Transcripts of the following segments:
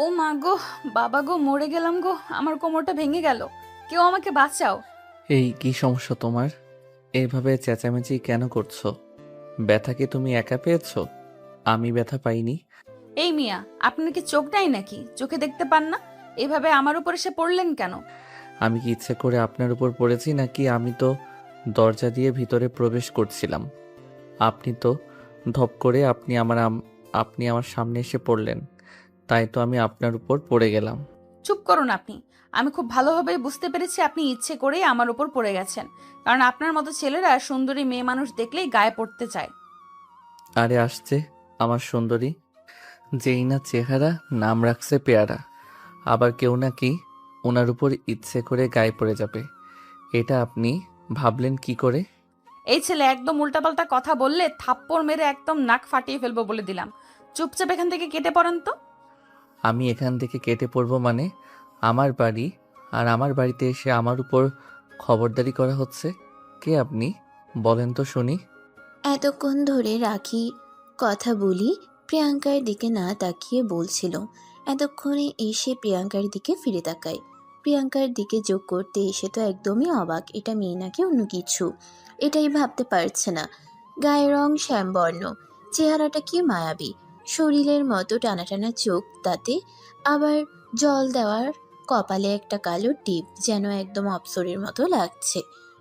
ও মা গো, বাবা গো, মরে গেলাম গো, আমার কোমরটা ভেঙে গেল, কেউ আমাকে বাঁচাও। এই কি সমস্যা তোমার? এইভাবে চেঁচামেচি কেন করছো? ব্যথা কি তুমি একা পেয়েছো? আমি ব্যথা পাইনি। এই মিয়া, আপনার কি চোখ নাই নাকি? চোখে দেখতে পান না? এভাবে আমার উপর এসে পড়লেন কেন? আমি কি ইচ্ছে করে আপনার উপর পড়েছি নাকি? আমি তো দরজা দিয়ে ভিতরে প্রবেশ করছিলাম। আপনি তো ধপ করে আপনি আমার সামনে এসে পড়লেন। তাই তো আমি আপনার উপর পড়ে গেলাম। চুপ করুন আপনি। আমি খুব ভালোভাবে বুঝতে পেরেছি আপনি ইচ্ছে করেই আমার উপর পড়ে গেছেন, কারণ আপনার মতো ছেলেরা সুন্দরী মেয়ে মানুষ দেখলেই গায়ে পড়তে চায়। আরে আসছে আমার সুন্দরী, যেই না চেহারা, নাম রাখছে পেয়ারা। আবার কেউ নাকি ওনার উপর ইচ্ছে করে গায়ে পড়ে যাবে, এটা আপনি ভাবলেন কি করে? এই ছেলে একদম উল্টাপাল্টা কথা বললে থাপ্পড় মেরে একদম নাক ফাটিয়ে ফেলবো বলে দিলাম। চুপচাপ এখান থেকে কেটে পড়েন তো। আমি এখান থেকে কেটে পড়ব মানে? আমার বাড়ি, আর আমার বাড়িতে এসে আমার উপর খবরদারি করা হচ্ছে। কে আপনি বলেন তো শুনি? এতক্ষণ ধরে রাখি কথা বলি প্রিয়াঙ্কার দিকে না তাকিয়ে বলছিল। এতক্ষণে এসে প্রিয়াঙ্কার দিকে ফিরে তাকায়। প্রিয়াঙ্কার দিকে যোগ করতে এসে তো একদমই অবাক, এটা মেয়ে নাকি অন্য কিছু, এটাই ভাবতে পারছে না। গায়ের রং শ্যামবর্ণ, চেহারাটা কি মায়াবী, শরীরের মতো টানা টানা চোখ, তাতে আবার জল দেওয়ার কপালে একটা কালো টিপ, যেন একদম অপ্সরের মতো লাগছে।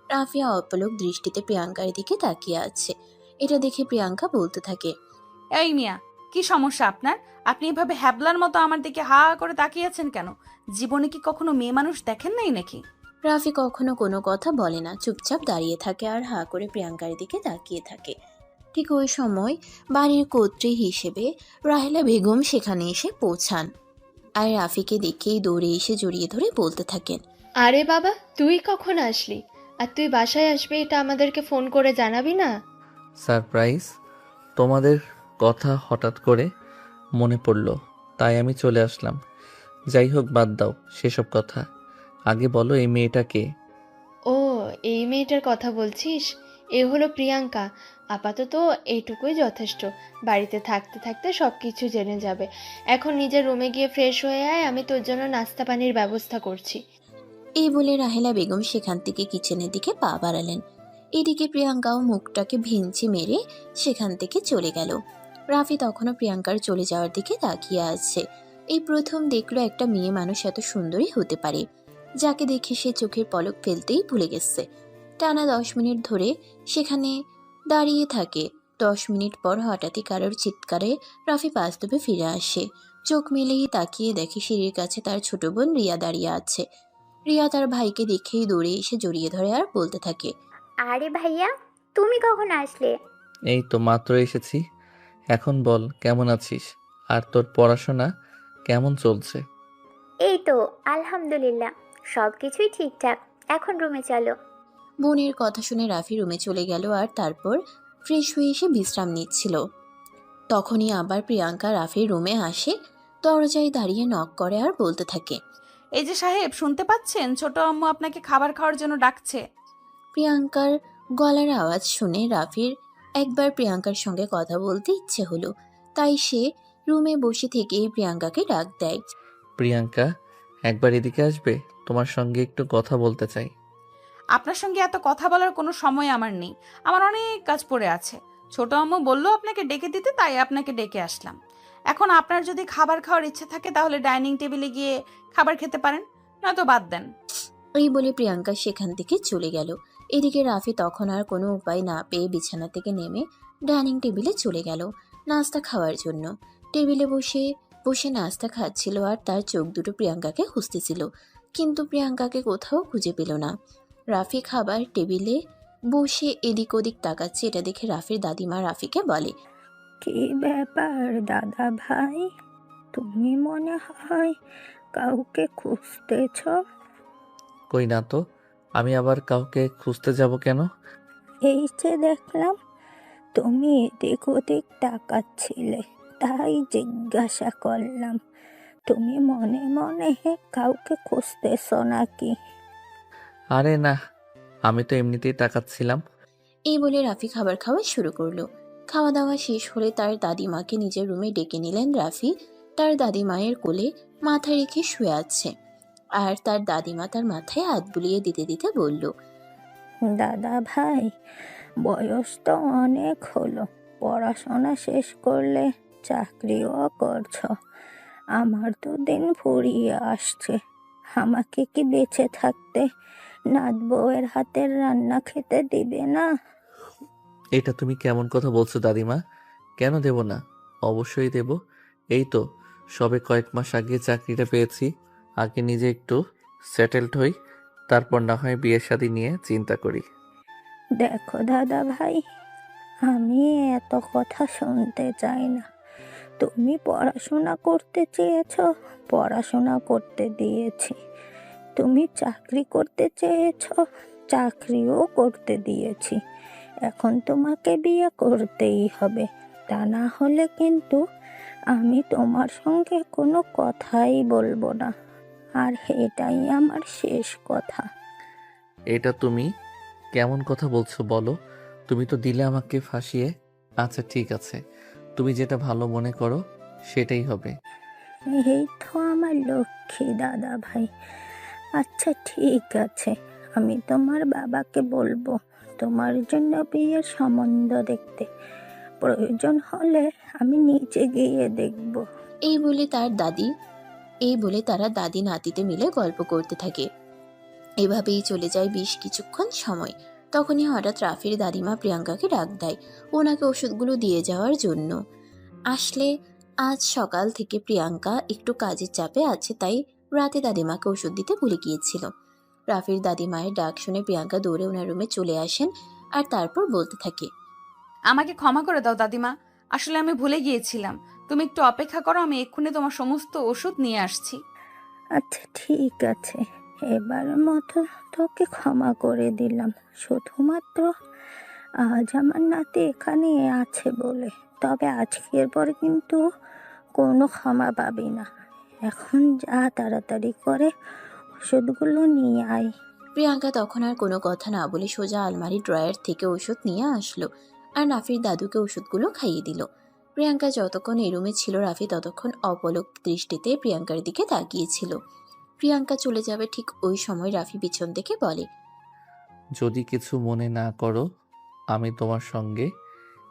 রাফিয়া অপলক দৃষ্টিতে প্রিয়াঙ্কার দিকে তাকিয়ে আছে। এটা দেখে প্রিয়াঙ্কা বলতে থাকে, এই মিয়া, কি সমস্যা আপনার? আপনি এভাবে হ্যাবলার মতো আমার দিকে হা হা করে তাকিয়েছেন কেন? জীবনে কি কখনো মেয়ে মানুষ দেখেন নাই নাকি? রাফি কখনো কোনো কথা বলে না, চুপচাপ দাঁড়িয়ে থাকে আর হা করে প্রিয়াঙ্কার দিকে তাকিয়ে থাকে। ঠিক ওই সময় বাড়ির কর্ত্রী হিসেবে রাহেলা বেগম সেখানে এসে পৌঁছান আর রাফিকে দেখেই দৌড়ে এসে জড়িয়ে ধরে বলতে থাকেন, আরে বাবা, তুই কখন আসলি? আর তুই বাসায় আসবি এটা আমাদেরকে ফোন করে জানাবি না? সারপ্রাইজ! তোমাদের কথা হঠাৎ করে মনে পড়ল, তাই আমি চলে আসলাম। যাই হোক, বাদ দাও সেসব কথা। আগে বলো, এই মেয়েটা কে? ও, এই মেয়েটার কথা বলছিস? এ হলো প্রিয়াঙ্কা। আপাতত এইটুকুই যথেষ্ট। বাড়িতে থাকতে থাকতে সব কিছু জেনে যাবে। এখন নিজের রুমে গিয়ে ফ্রেশ হয়ে আয়, আমি তোর জন্য নাস্তা পানির ব্যবস্থা করছি। এই বলে রাহেলা বেগম সেখান থেকে কিচেনের দিকে পা বাড়ালেন। এদিকে প্রিয়াঙ্কাও মুখটাকে ভিঞ্চি মেরে সেখান থেকে চলে গেল। রাফি তখনও প্রিয়াঙ্কার চলে যাওয়ার দিকে তাকিয়ে আছে। এই প্রথম দেখলো একটা মেয়ে মানুষ এত সুন্দরী হতে পারে, যাকে দেখে সে চোখের পলক ফেলতেই ভুলে গেছে। টানা 10 মিনিট ধরে সেখানে দাঁড়িয়ে থাকে। 10 মিনিট পর হঠাৎই কারোর চিৎকারে রাফি বাস্তবে ফিরে আসে। চোখ মেলেই তাকিয়ে দেখে সিঁড়ির কাছে তার ছোট বোন রিয়া দাঁড়িয়ে আছে। রিয়া তার ভাইকে দেখেই দৌড়ে এসে জড়িয়ে ধরে আর বলতে থাকে, আরে ভাইয়া, তুমি কখন আসলে? এই তো মাত্র এসেছি। এখন বল, কেমন আছিস? আর তোর পড়াশোনা কেমন চলছে? এই তো, আলহামদুলিল্লাহ, সব কিছুই ঠিকঠাক। এখন রুমে চলো। বোনের কথা শুনে রাফি রুমে চলে গেল আর তারপর ফ্রেশ হয়ে এসে বিশ্রাম নিচ্ছিল। তখনই আবার প্রিয়াঙ্কা রাফির রুমে আসে, দরজায় দাঁড়িয়ে নক করে আর বলতে থাকে, এই যে সাহেব, শুনতে পাচ্ছেন? ছোট আম্মু আপনাকে খাবার খাওয়ার জন্য ডাকছে। প্রিয়াঙ্কার গলার আওয়াজ শুনে রাফির একবার প্রিয়াঙ্কার সঙ্গে কথা বলতে ইচ্ছে হলো, তাই সে রুমে বসে থেকেই প্রিয়াঙ্কাকে ডাক দেয়। প্রিয়াঙ্কা, একবার এদিকে আসবে? তোমার সঙ্গে একটু কথা বলতে চাই। আপনার সঙ্গে এত কথা বলার কোনো সময় আমার নেই। আমার অনেক কাজ পড়ে আছে। ছোট আম্মু বললো আপনাকে ডেকে দিতে, তাই আপনাকে ডেকে আসলাম। এখন আপনার যদি খাবার খাওয়ার ইচ্ছে থাকে তাহলে ডাইনিং টেবিলে গিয়ে খাবার খেতে পারেন, নয়তো বাদ দেন। এই বলে প্রিয়াঙ্কা সেখান থেকে চলে গেল। এদিকে রাফি তখন আর কোনো উপায় না পেয়ে বিছানা থেকে নেমে ডাইনিং টেবিলে চলে গেল নাস্তা খাওয়ার জন্য। টেবিলে বসে বসে নাস্তা খাচ্ছিল আর তার চোখ দুটো প্রিয়াঙ্কাকে খুঁজতেছিল, কিন্তু প্রিয়াঙ্কাকে কোথাও খুঁজে পেল না। রাফি খাবার টেবিলে বসে এদিক ওদিক তাকাচ্ছে, এটা দেখে রাফির দাদিমা রাফিকে বলে, কি ব্যাপার দাদা ভাই, তুমি মনে হয় কাউকে খুঁজতেছ? কই না তো। আমি আবার কাউকে খুঁজতে যাব কেন? এই যে দেখলাম তুমি এদিক ওদিক তাকাচ্ছিলে, তাই জিজ্ঞাসা করলাম, তুমি মনে মনে কাউকে খুঁজতেছ নাকি? আরে না, আমি তো এমনিতেই তাকাচ্ছিলাম। এই বলে রাফি খাবার খাওয়া শুরু করলো। খাওয়া দাওয়া শেষ হলে তার দাদিমাকে নিজের রুমে ডেকে নিলেন রাফি। তার দাদিমায়ের কোলে মাথা রেখে শুয়ে আছে, আর তার দাদিমা তার মাথায় হাত বুলিয়ে দিতে দিতে বলল, দাদা ভাই, বয়স তো অনেক হলো, পড়াশোনা শেষ করলে চাকরিও করছ। আমার তো দিন ফুরিয়ে আসছে। আমাকে কি বেঁচে থাকতে নাত বউয়ের হাতের রান্না খেতে দিবে না? এটা তুমি কেমন কথা বলছো দাদিমা? কেন দেব না? অবশ্যই দেব। এই তো সবে কয়েক মাস আগে চাকরিটা পেয়েছি। আগে নিজে একটু সেটেলড হই, তারপর না হয় বিয়ে শাদী নিয়ে চিন্তা করি। দেখো দাদা ভাই, আমি এত কথা শুনতে চাই না। তুমি পড়াশোনা করতে চেয়েছো, পড়াশোনা করতে দিয়েছি। তুমি চাকরি করতে চেয়েছো, চাকরিও করতে দিয়েছি। এখন তোমাকে বিয়ে করতেই হবে, তা না হলে কিন্তু আমি তোমার সঙ্গে কোনো কথাই বলবো না। আর এটাই আমার শেষ কথা। এটা তুমি কেমন কথা বলছো বলো? তুমি তো দিলে আমাকে ফাঁসিয়ে। আচ্ছা ঠিক আছে, তুমি যেটা ভালো মনে করো সেটাই হবে। এই তো আমার লক্ষ্মী দাদা ভাই। আচ্ছা ঠিক আছে, আমি তোমার বাবাকে বলবো তোমার জন্য বিয়ের সম্বন্ধ দেখতে। প্রয়োজন হলে আমি নিচে গিয়ে দেখব। এই বলে তারা দাদি নাতিতে মিলে গল্প করতে থাকে। এভাবেই চলে যায় বেশ কিছুক্ষণ সময়। তখনই হঠাৎ রাফির দাদিমা প্রিয়াঙ্কাকে ডাক দেয় ওনাকে ওষুধগুলো দিয়ে যাওয়ার জন্য। আসলে আজ সকাল থেকে প্রিয়াঙ্কা একটু কাজের চাপে আছে, তাই রাতে দাদিমাকে ওষুধ দিতে ভুলে গিয়েছিল। রাফির দাদিমায়ের ডাক শুনে প্রিয়াঙ্কা দৌড়ে ওনার রুমে চলে আসেন, আর তারপর বলতে থাকে, আমাকে ক্ষমা করে দাও দাদিমা, আসলে আমি ভুলে গিয়েছিলাম। তুমি একটু অপেক্ষা করো, আমি এক্ষুনি তোমার সমস্ত ওষুধ নিয়ে আসছি। আচ্ছা ঠিক আছে, এবারের মতো তোকে ক্ষমা করে দিলাম। শুধুমাত্র আজ আমার নাতি এখানে আছে বলে। তবে আজকের পরে কিন্তু কোনো ক্ষমা পাবি না। এখন যা, তাড়াতাড়ি করে ওষুধগুলো নিয়ে আয়। প্রিয়াঙ্কা তখন আর কোনো কথা না বলে সোজা আলমারি ড্রয়ার থেকে ওষুধ নিয়ে আসলো, আর রাফির দাদুকে ওষুধগুলো খাইয়ে দিল। প্রিয়াঙ্কা যতক্ষণ এই রুমে ছিল, রাফি ততক্ষণ অপলক দৃষ্টিতে প্রিয়াঙ্কার দিকে তাকিয়েছিল। প্রিয়াঙ্কা চলে যাবে ঠিক ওই সময় রাফি পিছন থেকে বলে, যদি কিছু মনে না করো, আমি তোমার সঙ্গে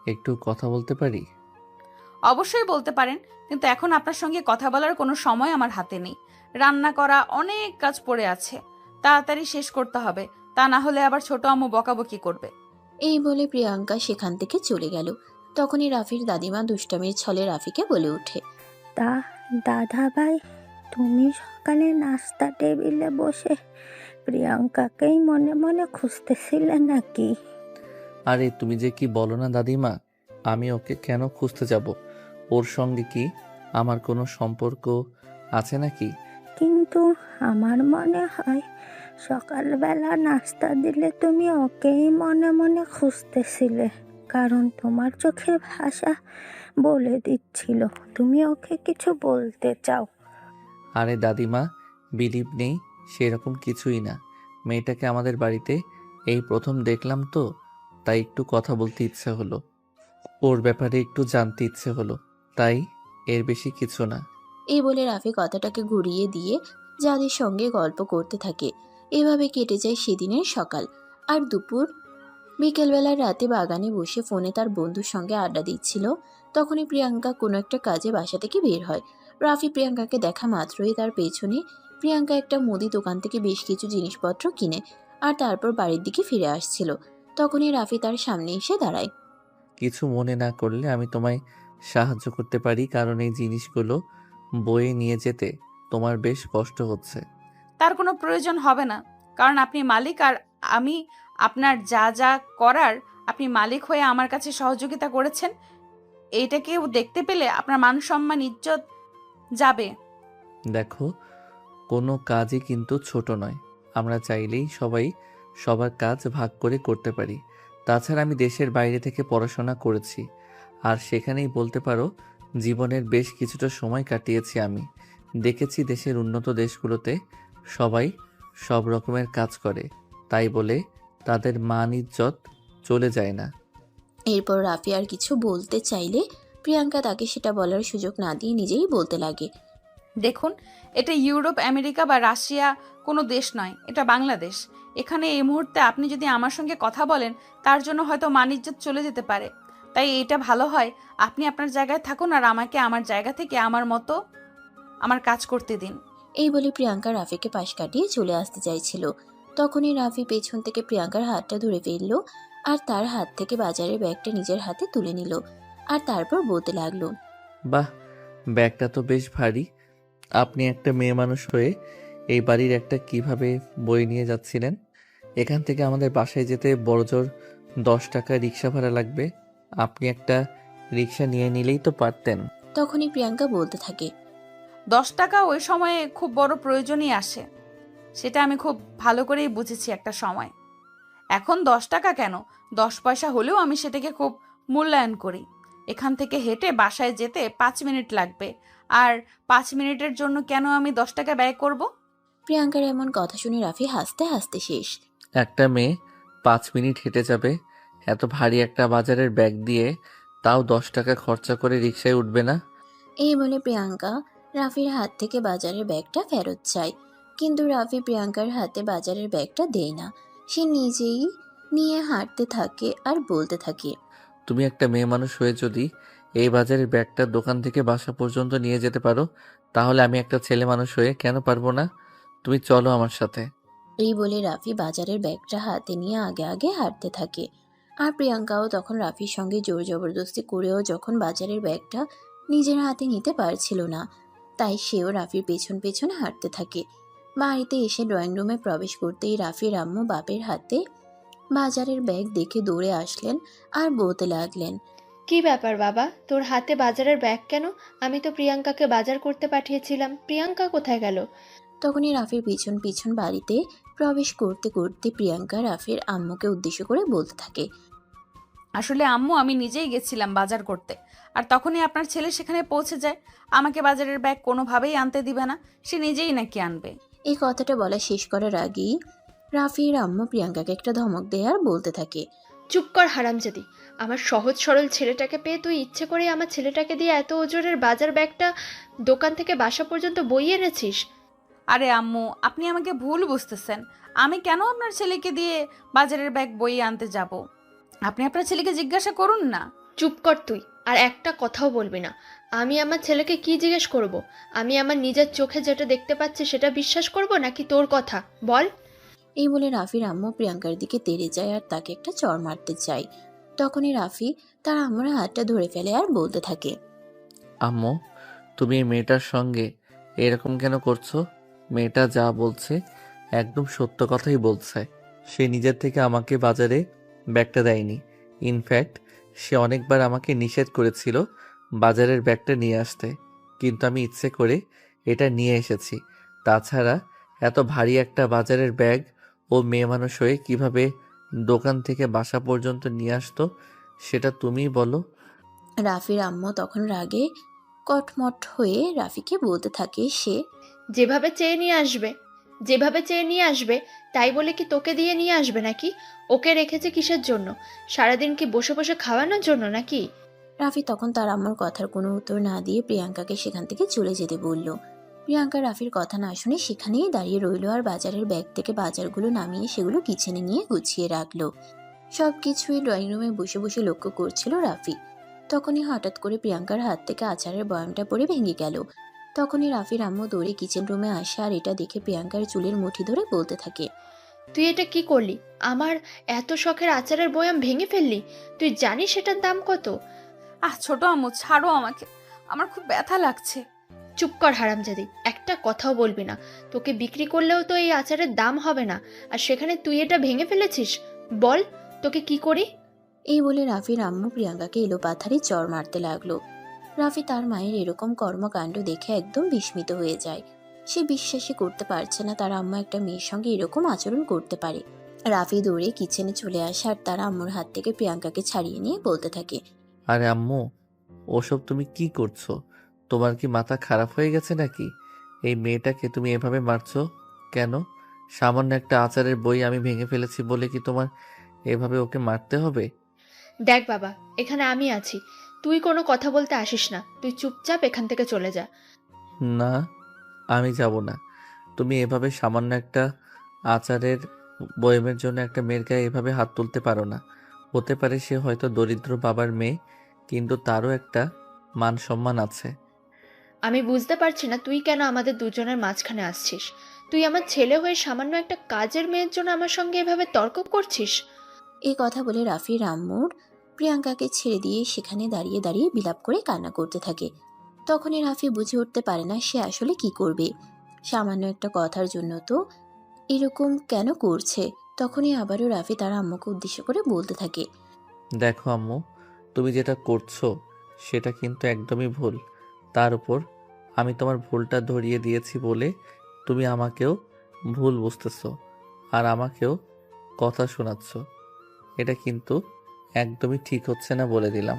একটু কথা বলতে পারি? অবশ্যই বলতে পারেন, কিন্তু এখন আপনার সঙ্গে কথা বলার কোনো সময় আমার হাতে নেই। রান্না করা অনেক কাজ পড়ে আছে, তাড়াতাড়ি শেষ করতে হবে, তা না হলে আবার ছোট আম্মু বকাবকি করবে। এই বলে প্রিয়াঙ্কা সেখান থেকে চলে গেল। তখনই রাফির দাদিমা দুষ্টামির ছলে রাফিকে বলে ওঠে, তা দাদা ভাই, তুমি সকালে নাস্তা টেবিলে বসে প্রিয়াঙ্কাকেই মনে মনে খুঁজতেছিলে নাকি? আরে তুমি যে কি বলো না দাদিমা, আমি ওকে কেন খুঁজতে যাব? ওর সঙ্গে কি আমার কোনো সম্পর্ক আছে নাকি? কিন্তু আমার মনে হয় সকালবেলা নাস্তা দিলে তুমি ওকেই মনে মনে খুঁজতেছিলে, কারণ তোমার চোখের ভাষা বলে দিচ্ছিল তুমি ওকে কিছু বলতে চাও। আরে দাদিমা, বিলিভ নেই, সেরকম কিছুই না। মেয়েটাকে আমাদের বাড়িতে এই প্রথম দেখলাম তো, তাই একটু কথা বলতে ইচ্ছে হলো, ওর ব্যাপারে একটু জানতে ইচ্ছে হলো, তাই, এর বেশি কিছু না। এই বলে রাফি কথাটাকে ঘুরিয়ে দিয়ে যাদের সঙ্গে গল্প করতে থাকে। এভাবে কেটে যায় সেদিনের সকাল। আর দুপুর বিকেলবেলার রাতে বাগানে বসে ফোনে তার বন্ধুর সঙ্গে আড্ডা দিচ্ছিল। তখনই প্রিয়াঙ্কা কোনো একটা কাজে বাসা থেকে বের হয়। রাফি প্রিয়াঙ্কাকে দেখা মাত্রই তার পেছনে প্রিয়াঙ্কা একটা মুদি দোকান থেকে বেশ কিছু জিনিসপত্র কিনে আর তারপর বাড়ির দিকে ফিরে আসছিল। তখনই রাফি তার সামনে এসে দাঁড়ায়। কিছু মনে না করলে আমি তোমায় সাহায্য করতে পারি, কারণ এই জিনিসগুলো বয়ে নিয়ে যেতে তোমার বেশ কষ্ট হচ্ছে। তার কোনো প্রয়োজন হবে না, কারণ আপনি মালিক, আর আমি আপনার যা যা করার আপনি মালিক হয়ে আমার কাছে সহযোগিতা করেছেন। এইটা কেউ দেখতে পেলে আপনার মান সম্মান ইজ্জত যাবে। দেখো, কোনো কাজই কিন্তু ছোট নয়। আমরা চাইলেই সবাই সবার কাজ ভাগ করে করতে পারি। তাছাড়া আমি দেশের বাইরে থেকে পড়াশোনা করেছি, আর সেখানেই বলতে পারো জীবনের বেশ কিছুটা সময় কাটিয়েছি আমি। দেখেছি দেশের উন্নত দেশগুলোতে সবাই সব রকমের কাজ করে, তাই বলে তাদের মান ইজ্জত চলে যায় না। এরপর রাফি আর কিছু বলতে চাইলে প্রিয়াঙ্কা তাকে সেটা বলার সুযোগ না দিয়ে নিজেই বলতে লাগে। দেখুন, এটা ইউরোপ, আমেরিকা বা রাশিয়া কোনো দেশ নয়, এটা বাংলাদেশ। এখানে এই মুহূর্তে আপনি যদি আমার সঙ্গে কথা বলেন, তার জন্য হয়তো মান-ইজ্জত চলে যেতে পারে। তাই এটা ভালো হয় আপনি আপনার জায়গায় থাকুন আর আমাকে আমার জায়গা থেকে আমার মতো আমার কাজ করতে দিন। এই বলে প্রিয়াঙ্কা রাফিকে পাশ কাটিয়ে চলে আসতে চাইছিল। তখনই রাফি পেছন থেকে প্রিয়াঙ্কার হাতটা ধরে ফেলল আর তার হাত থেকে বাজারের ব্যাগটা নিজের হাতে তুলে নিল আর তারপর বলতে লাগলো। বাহ, ব্যাগটা তো বেশ ভারী। আপনি একটা মেয়ে মানুষ হয়ে এই বাড়ির একটা কিভাবে বই নিয়ে যাচ্ছিলেন? এখান থেকে আমাদের বাসায় যেতে বড়জোর 10 টাকা রিক্সা ভাড়া লাগবে। আপনি একটা রিক্সা নিয়ে নিলেই তো পারতেন। তখনই প্রিয়াঙ্কা বলতে থাকে। 10 টাকা ওই সময়ে খুব বড় প্রয়োজনই আসে, সেটা আমি খুব ভালো করেই বুঝেছি একটা সময়। এখন 10 টাকা কেন, 10 পয়সা হলেও আমি সেটাকে খুব মূল্যায়ন করি। এখান থেকে হেঁটে বাসায় যেতে 5 মিনিট লাগবে, আর 5 মিনিটের জন্য কেন আমি 10 টাকা ব্যয় করব? প্রিয়াঙ্কার এমন কথা শুনে রাফি হাসতে হাসতে শেষ। একটা মেয়ে 5 মিনিট হেঁটে যাবে এত ভারী একটা বাজারের ব্যাগ দিয়ে, তাও 10 টাকা খরচা করে রিক্সায় উঠবে না? এই বলে প্রিয়াঙ্কা রাফির হাত থেকে বাজারের ব্যাগটা ফেরত চায়, কিন্তু রাফি প্রিয়াঙ্কার হাতে বাজারের ব্যাগটা দেয় না। সে নিজেই নিয়ে হাঁটতে থাকে আর বলতে থাকে। তুমি একটা মেয়ে মানুষ হয়ে যদি এই বাজারের ব্যাগটা দোকান থেকে বাসা পর্যন্ত নিয়ে যেতে পারো, তাহলে আমি একটা ছেলে মানুষ হয়ে কেন পারবো না? তুমি চলো আমার সাথে। এই বলে রাফি বাজারের ব্যাগটা হাতে নিয়ে আগে আগে হাঁটতে থাকে। আর প্রিয়াঙ্কাও তখন রাফির সঙ্গে জোর জবরদস্তি করেও যখন বাজারের ব্যাগটা নিজের হাতে নিতে পারছিল না, তাই সেও রাফির পেছন পেছন হাঁটতে থাকে। বাড়িতে এসে ড্রয়িং রুমে প্রবেশ করতেই রাফির আম্মু বাপের হাতে বাজারের ব্যাগ দেখে দৌড়ে আসলেন আর বলতে লাগলেন। কি ব্যাপার বাবা, তোর হাতে বাজারের ব্যাগ কেন? আমি তো প্রিয়াঙ্কাকে বাজার করতে পাঠিয়েছিলাম, প্রিয়াঙ্কা কোথায় গেল? তখনই রাফির পিছন পিছন বাড়িতে প্রবেশ করতে করতে প্রিয়াঙ্কা রাফির আম্মুকে উদ্দেশ্য করে বলতে থাকে। আসলে আম্মু, আমি নিজেই গেছিলাম বাজার করতে, আর তখনই আপনার ছেলে সেখানে পৌঁছে যায়। আমাকে বাজারের ব্যাগ কোনোভাবেই আনতে দিবে না, সে নিজেই নাকি আনবে। এই কথাটা বলা শেষ করার আগেই রাফির আম্মু প্রিয়াঙ্কাকে একটা ধমক দেয় আর বলতে থাকে। চুপ কর হারামজাদি! আমার সহজ সরল ছেলেটাকে পেয়ে তুই ইচ্ছে করে আমার ছেলেটাকে দিয়ে এত ওজনের বাজার ব্যাগটা দোকান থেকে বাসা পর্যন্ত বইয়ে এনেছিস। আরে আম্মু, আপনি আমাকে ভুল বুঝতেছেন। আমি কেন আপনার ছেলেকে দিয়ে বাজারের ব্যাগ বইয়ে আনতে যাব? আপনি আপনার ছেলেকে জিজ্ঞাসা করুন না। চুপ কর তুই, আর একটা কথাও বলবি না। আমি আমার ছেলেকে কি জিজ্ঞেস করব? আমি আমার নিজের চোখে যেটা দেখতে পাচ্ছি সেটা বিশ্বাস করব নাকি তোর কথা বল? এই বলে রাফির আম্মু প্রিয়াঙ্কার দিকে তেড়ে যায় আর তাকে একটা চড় মারতে চায়। তখনই রাফি তার আম্মুর হাতটা ধরে ফেলে আর বলতে থাকে। আম্মু, তুমি এই মেয়েটার সঙ্গে এরকম কেন করছো? মেয়েটা যা বলছে একদম সত্য কথাই বলছে। সে নিজের থেকে আমাকে বাজারে ব্যাগটা দেয়নি। ইনফ্যাক্ট সে অনেকবার আমাকে নিষেধ করেছিল বাজারের ব্যাগটা নিয়ে আসতে, কিন্তু আমি ইচ্ছে করে এটা নিয়ে এসেছি। তাছাড়া এত ভারী একটা বাজারের ব্যাগ ও মেয়ে মানুষ হয়ে কিভাবে দোকান থেকে বাসা পর্যন্ত নিয়ে আসতো সেটা তুমিই বলো। রাফির আম্মু তখন রাগে কটমট হয়ে রাফিকে বলতে থাকে। সে যেভাবে চেয়ে নিয়ে আসবে, যেভাবে চেয়ে নিয়ে আসবে, তাই বলে কি তোকে দিয়ে নিয়ে আসবে নাকি? ওকে রেখেছে কিসের জন্য? সারাদিন কি বসে বসে খাওয়ানোর জন্য নাকি? রাফি তখন তার আম্মুর কথার কোনো উত্তর না দিয়ে প্রিয়াঙ্কাকে সেখান থেকে চলে যেতে বলল। প্রিয়াঙ্কা রাফির কথা না শুনে সেখানেই দাঁড়িয়ে রইল আর বাজারের ব্যাগ থেকে বাজারগুলো নামিয়ে সেগুলো কিচেনে নিয়ে গুছিয়ে রাখলো। সব কিছুই ড্রয়িং রুমে বসে বসে লক্ষ্য করছিল রাফি। তখনই হঠাৎ করে প্রিয়াঙ্কার হাত থেকে আচারের বয়ামটা পড়ে ভেঙে গেল। তখনই রাফির আম্মু দৌড়ে কিচেন রুমে আসে আর এটা দেখে প্রিয়াঙ্কার চুলের মুঠি ধরে বলতে থাকে। তুই এটা কি করলি? আমার এত শখের আচারের বয়াম ভেঙে ফেললি? তুই জানিস সেটার দাম কত? ছোট আম্মু, ছাড়ো আমাকে, আমার খুব ব্যথা লাগছে। চুপ কর হারামজাদি, একটা কথাও বলবি না। তোকে বিক্রি করলেও তো এই আচারের দাম হবে না, আর সেখানে তুই এটা ভেঙে ফেলেছিস। বল, তোকে কি করি? এই বলে রাফির আম্মু প্রিয়াঙ্কাকে এলোপাথারি চড় মারতে লাগলো। রাফি তার মায়ের এরকম কর্মকাণ্ড দেখে একদম বিস্মিত হয়ে যায়। সে বিশ্বাসই করতে পারছে না তার আম্মা একটা মেয়ের সঙ্গে এরকম আচরণ করতে পারে। রাফি দৌড়ে কিচেনে চলে আসে আর তার আম্মুর হাত থেকে প্রিয়াঙ্কাকে ছাড়িয়ে নিয়ে বলতে থাকে। আরে আম্মু, ওসব তুমি কি করছো? তোমার কি মাথা খারাপ হয়ে গেছে নাকি? এই মেয়েটাকে তুমি এভাবে মারছো কেন? সামান্য একটা আচারের বই আমি ভেঙে ফেলেছি বলে কি তোমার এভাবে ওকে মারতে হবে? দেখ বাবা, এখানে আমি আছি, তুই কোনো কথা বলতে আসিস না, তুই চুপচাপ এখান থেকে চলে যা। না, আমি যাব না। তুমি এভাবে সামান্য একটা আচারের বয়মের জন্য একটা মেয়ের গায়ে এভাবে হাত তুলতে পারো না। হতে পারে সে হয়তো দরিদ্র বাবার মেয়ে, কিন্তু তারও একটা মান সম্মান আছে। আমি বুঝতে পারছি না তুই কেন আমাদের দুজনের মাঝখানে আসছিস। তুই আমার ছেলে হয়ে সামান্য একটা কাজের মেয়ের জন্য আমার সঙ্গে এভাবে তর্ক করছিস। এই কথা বলে রাফির আম্মুর প্রিয়াঙ্কাকে ছেড়ে দিয়ে সেখানে দাঁড়িয়ে দাঁড়িয়ে বিলাপ করে কান্না করতে থাকে। তখনই রাফি বুঝে উঠতে পারে না সে আসলে কি করবে। সামান্য একটা কথার জন্য তো এরকম কেন করছে। তখনই আবারও রাফি তার আম্মুকে উদ্দেশ্য করে বলতে থাকে। দেখো আম্মু, তুমি যেটা করছো সেটা কিন্তু একদমই ভুল। তার উপর আমি তোমার ভুলটা ধরিয়ে দিয়েছি বলে তুমি আমাকেও ভুল বুঝতেছো আর আমাকেও কথা শোনাচ্ছ। এটা কিন্তু একদমই ঠিক হচ্ছে না, বলে দিলাম।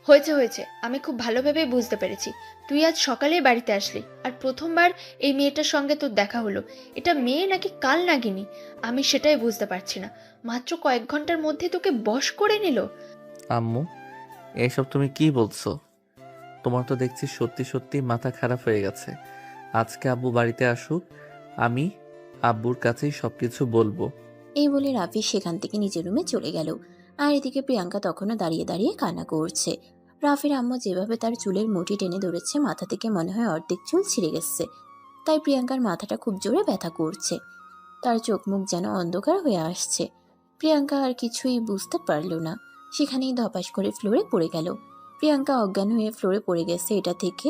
হয়েছে হয়েছে, আমি খুব ভালোভাবে বুঝতে পেরেছি। তুই আজ সকালেই বাড়িতে আসলি, আর প্রথমবার এই মেয়েটার সঙ্গে তোর দেখা হলো। এটা মেয়ে নাকি কাল নাগিনী আমি সেটাই বুঝতে পারছি না। মাত্র কয়েক ঘন্টার মধ্যে তোকে বশ করে নিল। আম্মু, এসব তুমি কি বলছো? তোমার তো দেখছি সত্যি সত্যি মাথা খারাপ হয়ে গেছে। আজকে আব্বু বাড়িতে আসুক, আমি আব্বুর কাছেই সবকিছু বলবো। এই বলে রাফি সেখান থেকে নিজের রুমে চলে গেল। আর এদিকে প্রিয়াঙ্কা তখনও দাঁড়িয়ে দাঁড়িয়ে কান্না করছে। রাফির আম্মু যেভাবে তার চুলের মুঠি টেনে ধরেছে মাথা থেকে মনে হয় অর্ধেক চুল ছিঁড়ে গেছে। তাই প্রিয়াঙ্কার মাথাটা খুব জোরে ব্যথা করছে। তার চোখ মুখ যেন অন্ধকার হয়ে আসছে। প্রিয়াঙ্কা আর কিছুই বুঝতে পারল না, সেখানেই ধপাস করে ফ্লোরে পড়ে গেল। প্রিয়াঙ্কা অজ্ঞান হয়ে ফ্লোরে পড়ে গেছে। এটা থেকে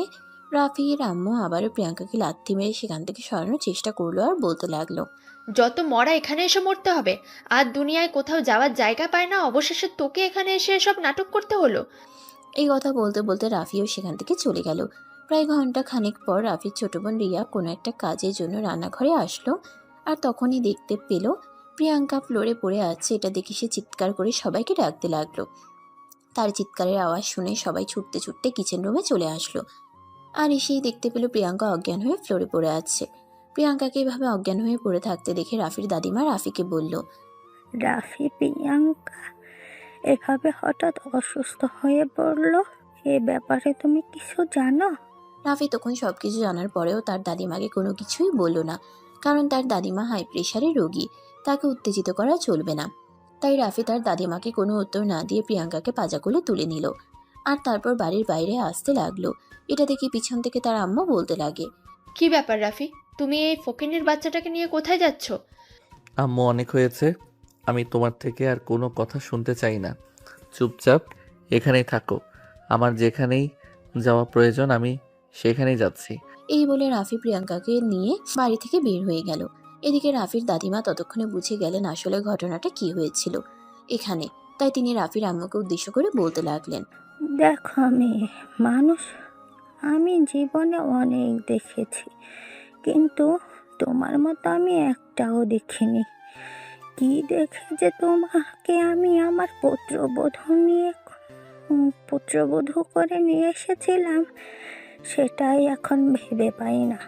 রাফির আম্মু আবারও প্রিয়াঙ্কাকে লাথি মেরে সেখান থেকে সরানোর চেষ্টা করলো আর বলতে লাগলো। যত মরা এখানে এসে মরতে হবে, আর দুনিয়ায় কোথাও যাওয়ার জায়গা পায় না, অবশেষে তোকে এখানে এসে এসব নাটক করতে হলো। এই কথা বলতে বলতে রাফিও সেখান থেকে চলে গেল। প্রায় ঘন্টা খানেক পর রাফির ছোট বোন রিয়া কোনো একটা কাজের জন্য রান্নাঘরে আসলো। আর তখনই দেখতে পেল প্রিয়াঙ্কা ফ্লোরে পড়ে আছে। এটা দেখে সে চিৎকার করে সবাইকে ডাকতে লাগলো। তার চিৎকারের আওয়াজ শুনে সবাই ছুটতে ছুটতে কিচেন রুমে চলে আসলো। আর এসেই দেখতে পেল প্রিয়াঙ্কা অজ্ঞান হয়ে ফ্লোরে পড়ে আছে। প্রিয়াঙ্কাকে এভাবে অজ্ঞান হয়ে পড়ে থাকতে দেখে রাফির দাদিমা রাফিকে বলল। রাফি প্রিয়াঙ্কা এভাবে হঠাৎ অসুস্থ হয়ে পড়লো, এ ব্যাপারে তুমি কিছু জানো? রাফি তখন সবকিছু জানার পরেও তার দাদিমাকে কোনো কিছুই বলল না, কারণ তার দাদিমা হাই প্রেশারের রোগী, তাকে উত্তেজিত করা চলবে না। তাই রাফি তার দাদিমাকে কোনো উত্তর না দিয়ে প্রিয়াঙ্কাকে পাজা কোলে তুলে নিল। আর তারপর বাড়ির বাইরে আসতে লাগলো। এটা দেখে পিছন থেকে তার আম্মু বলতে লাগে। কি ব্যাপার রাফি, তুমি এই ফকিনের বাচ্চাটাকে নিয়ে কোথায় যাচ্ছ? আম্মু, অনেক হয়েছে। আমি তোমার থেকে আর কোনো কথা শুনতে চাই না। চুপচাপ এখানেই থাকো। আমার যেখানেই যাওয়া প্রয়োজন আমি সেখানেই যাচ্ছি। এই বলে রাফি প্রিয়াঙ্কাকে নিয়ে বাড়ি থেকে বের হয়ে গেল। এদিকে রাফির দাদিমা ততক্ষণে বুঝে গেলেন আসলে ঘটনাটা কি হয়েছিল এখানে। তাই তিনি রাফির আম্মুকে উদ্দেশ্য করে বলতে লাগলেন। দেখো মেয়ে মানুষ, আমি জীবনে অনেক দেখেছি, কিন্তু তোমার মতো আমি একটাও দেখিনি। কি দেখে যে তোমাকে আমি আমার পুত্রবধূ করে নিয়ে এসেছিলাম, সেটাই এখন ভেবে পাই না।